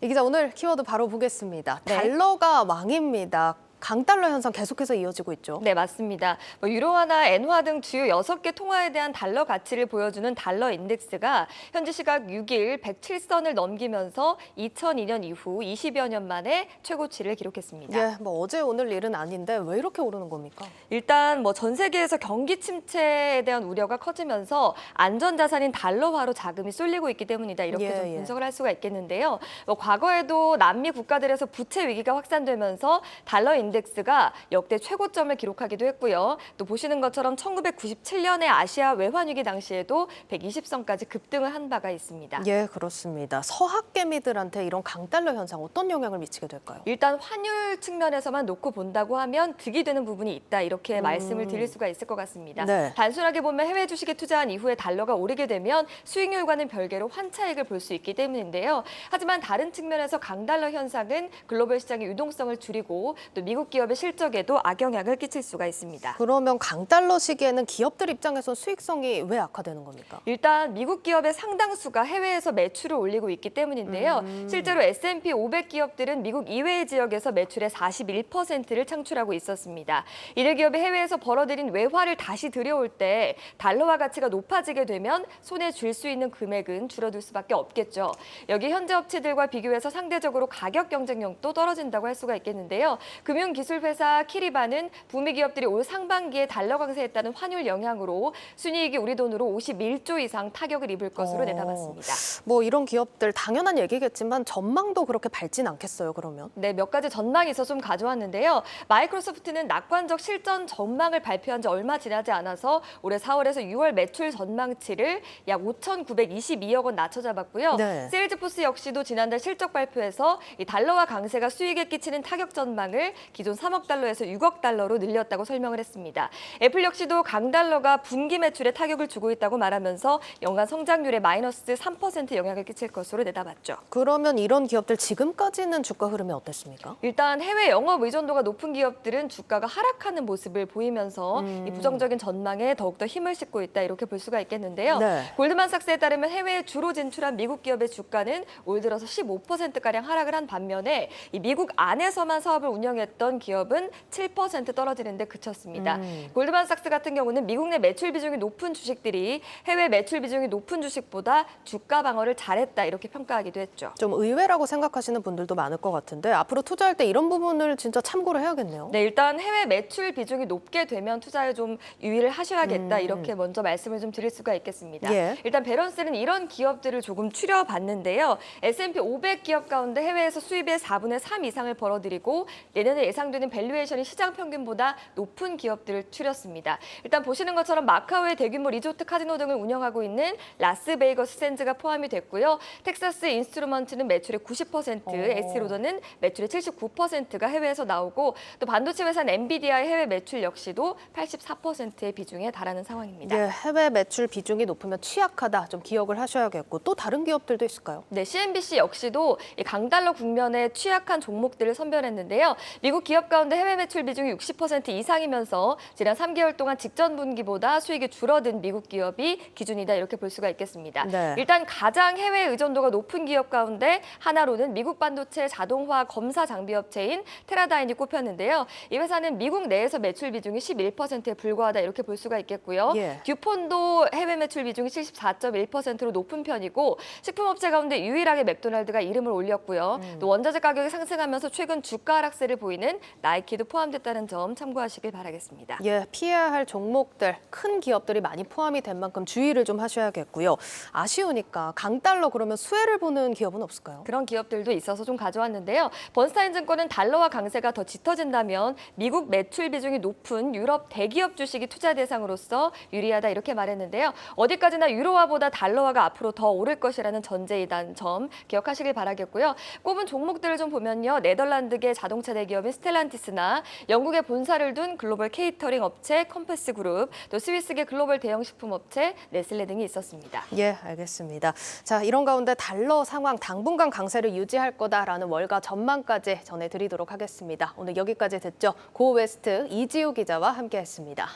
이 기자 오늘 키워드 바로 보겠습니다. 네. 달러가 왕입니다. 강달러 현상 계속해서 이어지고 있죠. 네, 맞습니다. 유로화나 엔화 등 주요 6개 통화에 대한 달러 가치를 보여주는 달러 인덱스가 현지 시각 6일 107선을 넘기면서 2002년 이후 20여 년 만에 최고치를 기록했습니다. 예, 어제 오늘 일은 아닌데 왜 이렇게 오르는 겁니까? 일단 전 세계에서 경기 침체에 대한 우려가 커지면서 안전자산인 달러화로 자금이 쏠리고 있기 때문이다. 이렇게 좀 분석을 할 수가 있겠는데요. 과거에도 남미 국가들에서 부채 위기가 확산되면서 달러 인덱스가 역대 최고점을 기록하기도 했고요. 또 보시는 것처럼 1997년의 아시아 외환위기 당시에도 120선까지 급등을 한 바가 있습니다. 예, 그렇습니다. 서학개미들한테 이런 강달러 현상 어떤 영향을 미치게 될까요? 일단 환율 측면에서만 놓고 본다고 하면 득이 되는 부분이 있다. 이렇게 말씀을 드릴 수가 있을 것 같습니다. 네. 단순하게 보면 해외 주식에 투자한 이후에 달러가 오르게 되면 수익률과는 별개로 환차익을 볼 수 있기 때문인데요. 하지만 다른 측면에서 강달러 현상은 글로벌 시장의 유동성을 줄이고 또 미국 기업의 실적에도 악영향을 끼칠 수가 있습니다. 그러면 강달러 시기에는 기업들 입장에서 수익성이 왜 악화되는 겁니까? 일단 미국 기업의 상당수가 해외에서 매출을 올리고 있기 때문인데요. 실제로 S&P 500 기업들은 미국 이외의 지역에서 매출의 41%를 창출하고 있었습니다. 이들 기업이 해외에서 벌어들인 외화를 다시 들여올 때 달러화 가치가 높아지게 되면 손에 쥘 수 있는 금액은 줄어들 수밖에 없겠죠. 여기 현지 업체들과 비교해서 상대적으로 가격 경쟁력도 떨어진다고 할 수가 있겠는데요. 금융 미국인 기술회사 키리바는 북미 기업들이 올 상반기에 달러 강세했다는 환율 영향으로 순이익이 우리 돈으로 51조 이상 타격을 입을 것으로 내다봤습니다. 뭐 이런 기업들 당연한 얘기겠지만 전망도 그렇게 밝진 않겠어요, 그러면? 네, 몇 가지 전망이 있어서 좀 가져왔는데요. 마이크로소프트는 낙관적 실전 전망을 발표한 지 얼마 지나지 않아서 올해 4월에서 6월 매출 전망치를 약 5,922억 원 낮춰 잡았고요. 네. 세일즈포스 역시도 지난달 실적 발표에서 이 달러와 강세가 수익에 끼치는 타격 전망을 기존 3억 달러에서 6억 달러로 늘렸다고 설명을 했습니다. 애플 역시도 강달러가 분기 매출에 타격을 주고 있다고 말하면서 연간 성장률에 마이너스 3% 영향을 끼칠 것으로 내다봤죠. 그러면 이런 기업들 지금까지는 주가 흐름이 어땠습니까? 일단 해외 영업 의존도가 높은 기업들은 주가가 하락하는 모습을 보이면서 이 부정적인 전망에 더욱더 힘을 싣고 있다 이렇게 볼 수가 있겠는데요. 네. 골드만삭스에 따르면 해외에 주로 진출한 미국 기업의 주가는 올 들어서 15%가량 하락을 한 반면에 이 미국 안에서만 사업을 운영했던 기업은 7% 떨어지는 데 그쳤습니다. 골드만삭스 같은 경우는 미국 내 매출 비중이 높은 주식들이 해외 매출 비중이 높은 주식보다 주가 방어를 잘했다 이렇게 평가하기도 했죠. 좀 의외라고 생각하시는 분들도 많을 것 같은데 앞으로 투자할 때 이런 부분을 진짜 참고를 해야겠네요. 네, 일단 해외 매출 비중이 높게 되면 투자에 좀 유의를 하셔야겠다 이렇게 먼저 말씀을 좀 드릴 수가 있겠습니다. 예. 일단 배런스는 이런 기업들을 조금 추려봤는데요. S&P 500 기업 가운데 해외에서 수입의 4분의 3 이상을 벌어들이고 내년에 예상되는 밸류에이션이 시장 평균보다 높은 기업들을 추렸습니다. 일단 보시는 것처럼 마카오의 대규모 리조트 카지노 등을 운영하고 있는 라스베이거스 샌즈가 포함이 됐고요. 텍사스 인스트루먼트는 매출의 90%, 에스티로더는 매출의 79%가 해외에서 나오고 또 반도체 회사는 엔비디아의 해외 매출 역시도 84%의 비중에 달하는 상황입니다. 예, 해외 매출 비중이 높으면 취약하다 좀 기억을 하셔야겠고 또 다른 기업들도 있을까요? 네, CNBC 역시도 이 강달러 국면에 취약한 종목들을 선별했는데요. 미국 기업 가운데 해외 매출 비중이 60% 이상이면서 지난 3개월 동안 직전 분기보다 수익이 줄어든 미국 기업이 기준이다 이렇게 볼 수가 있겠습니다. 네. 일단 가장 해외 의존도가 높은 기업 가운데 하나로는 미국 반도체 자동화 검사 장비 업체인 테라다인이 꼽혔는데요. 이 회사는 미국 내에서 매출 비중이 11%에 불과하다 이렇게 볼 수가 있겠고요. 예. 듀폰도 해외 매출 비중이 74.1%로 높은 편이고 식품업체 가운데 유일하게 맥도날드가 이름을 올렸고요. 또 원자재 가격이 상승하면서 최근 주가 하락세를 보이는 나이키도 포함됐다는 점 참고하시길 바라겠습니다. 예, 피해야 할 종목들, 큰 기업들이 많이 포함이 된 만큼 주의를 좀 하셔야겠고요. 아쉬우니까 강달러 그러면 수혜를 보는 기업은 없을까요? 그런 기업들도 있어서 좀 가져왔는데요. 번스타인 증권은 달러와 강세가 더 짙어진다면 미국 매출 비중이 높은 유럽 대기업 주식이 투자 대상으로서 유리하다 이렇게 말했는데요. 어디까지나 유로화보다 달러화가 앞으로 더 오를 것이라는 전제이다는 점 기억하시길 바라겠고요. 꼽은 종목들을 좀 보면요. 네덜란드계 자동차 대기업인 스텔란티스나 영국에 본사를 둔 글로벌 케이터링 업체 컴퍼스 그룹, 또 스위스계 글로벌 대형 식품 업체 네슬레 등이 있었습니다. 예, 알겠습니다. 자, 이런 가운데 달러 상황 당분간 강세를 유지할 거다라는 월가 전망까지 전해드리도록 하겠습니다. 오늘 여기까지 듣죠. 고웨스트 이지우 기자와 함께했습니다.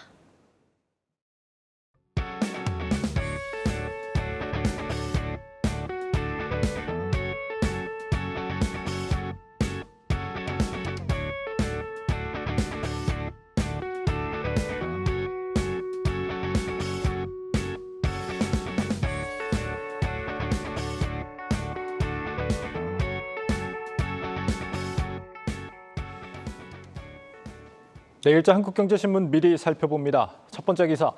네, 일자 한국경제신문 미리 살펴봅니다. 첫 번째 기사,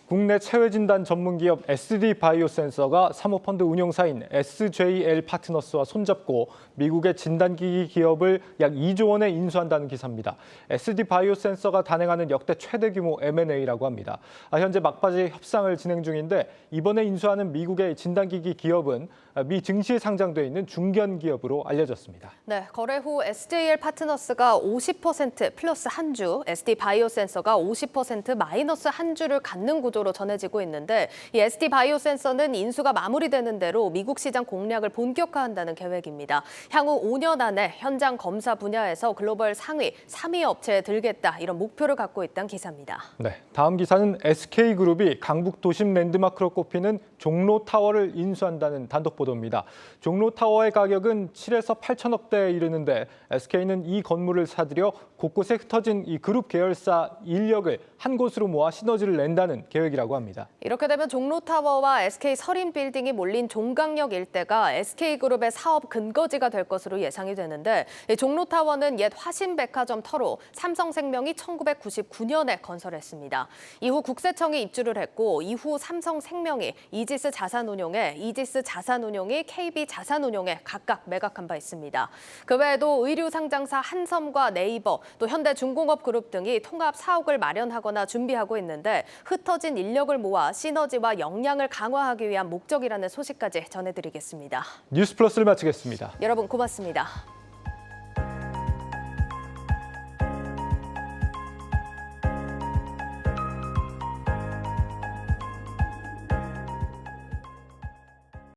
국내 체외진단 전문기업 SD바이오센서가 사모펀드 운용사인 SJL 파트너스와 손잡고 미국의 진단기기 기업을 약 2조 원에 인수한다는 기사입니다. SD바이오센서가 단행하는 역대 최대 규모 M&A라고 합니다. 현재 막바지 협상을 진행 중인데 이번에 인수하는 미국의 진단기기 기업은 미 증시에 상장돼 있는 중견 기업으로 알려졌습니다. 네, 거래 후 SJL 파트너스가 50% 플러스 한 주, SD바이오센서가 50% 마이너스 한 주를 갖는 구조로 전해지고 있는데 이 SD바이오센서는 인수가 마무리되는 대로 미국 시장 공략을 본격화한다는 계획입니다. 향후 5년 안에 현장 검사 분야에서 글로벌 상위 3위 업체에 들겠다 이런 목표를 갖고 있다는 기사입니다. 네, 다음 기사는 SK그룹이 강북 도심 랜드마크로 꼽히는 종로타워를 인수한다는 단독 보도입니다. 종로타워의 가격은 7에서 8천억 대에 이르는데 SK는 이 건물을 사들여 곳곳에 흩어진 이 그룹 계열사 인력을 한 곳으로 모아 시너지를 낸다는 계획이라고 합니다. 이렇게 되면 종로타워와 SK 서린빌딩이 몰린 종강역 일대가 SK그룹의 사업 근거지가 될 것으로 예상이 되는데 종로타워는 옛 화신백화점 터로 삼성생명이 1999년에 건설했습니다. 이후 국세청이 입주를 했고 이후 삼성생명이 이지스 자산운용에, 이지스 자산운용이 KB자산운용에 각각 매각한 바 있습니다. 그 외에도 의류 상장사 한섬과 네이버, 또 현대중공업그룹 등이 통합 사옥을 마련하거나 준비하고 있는데 흩어진 인력을 모아 시너지와 역량을 강화하기 위한 목적이라는 소식까지 전해드리겠습니다. 뉴스플러스를 마치겠습니다. 여러분 고맙습니다.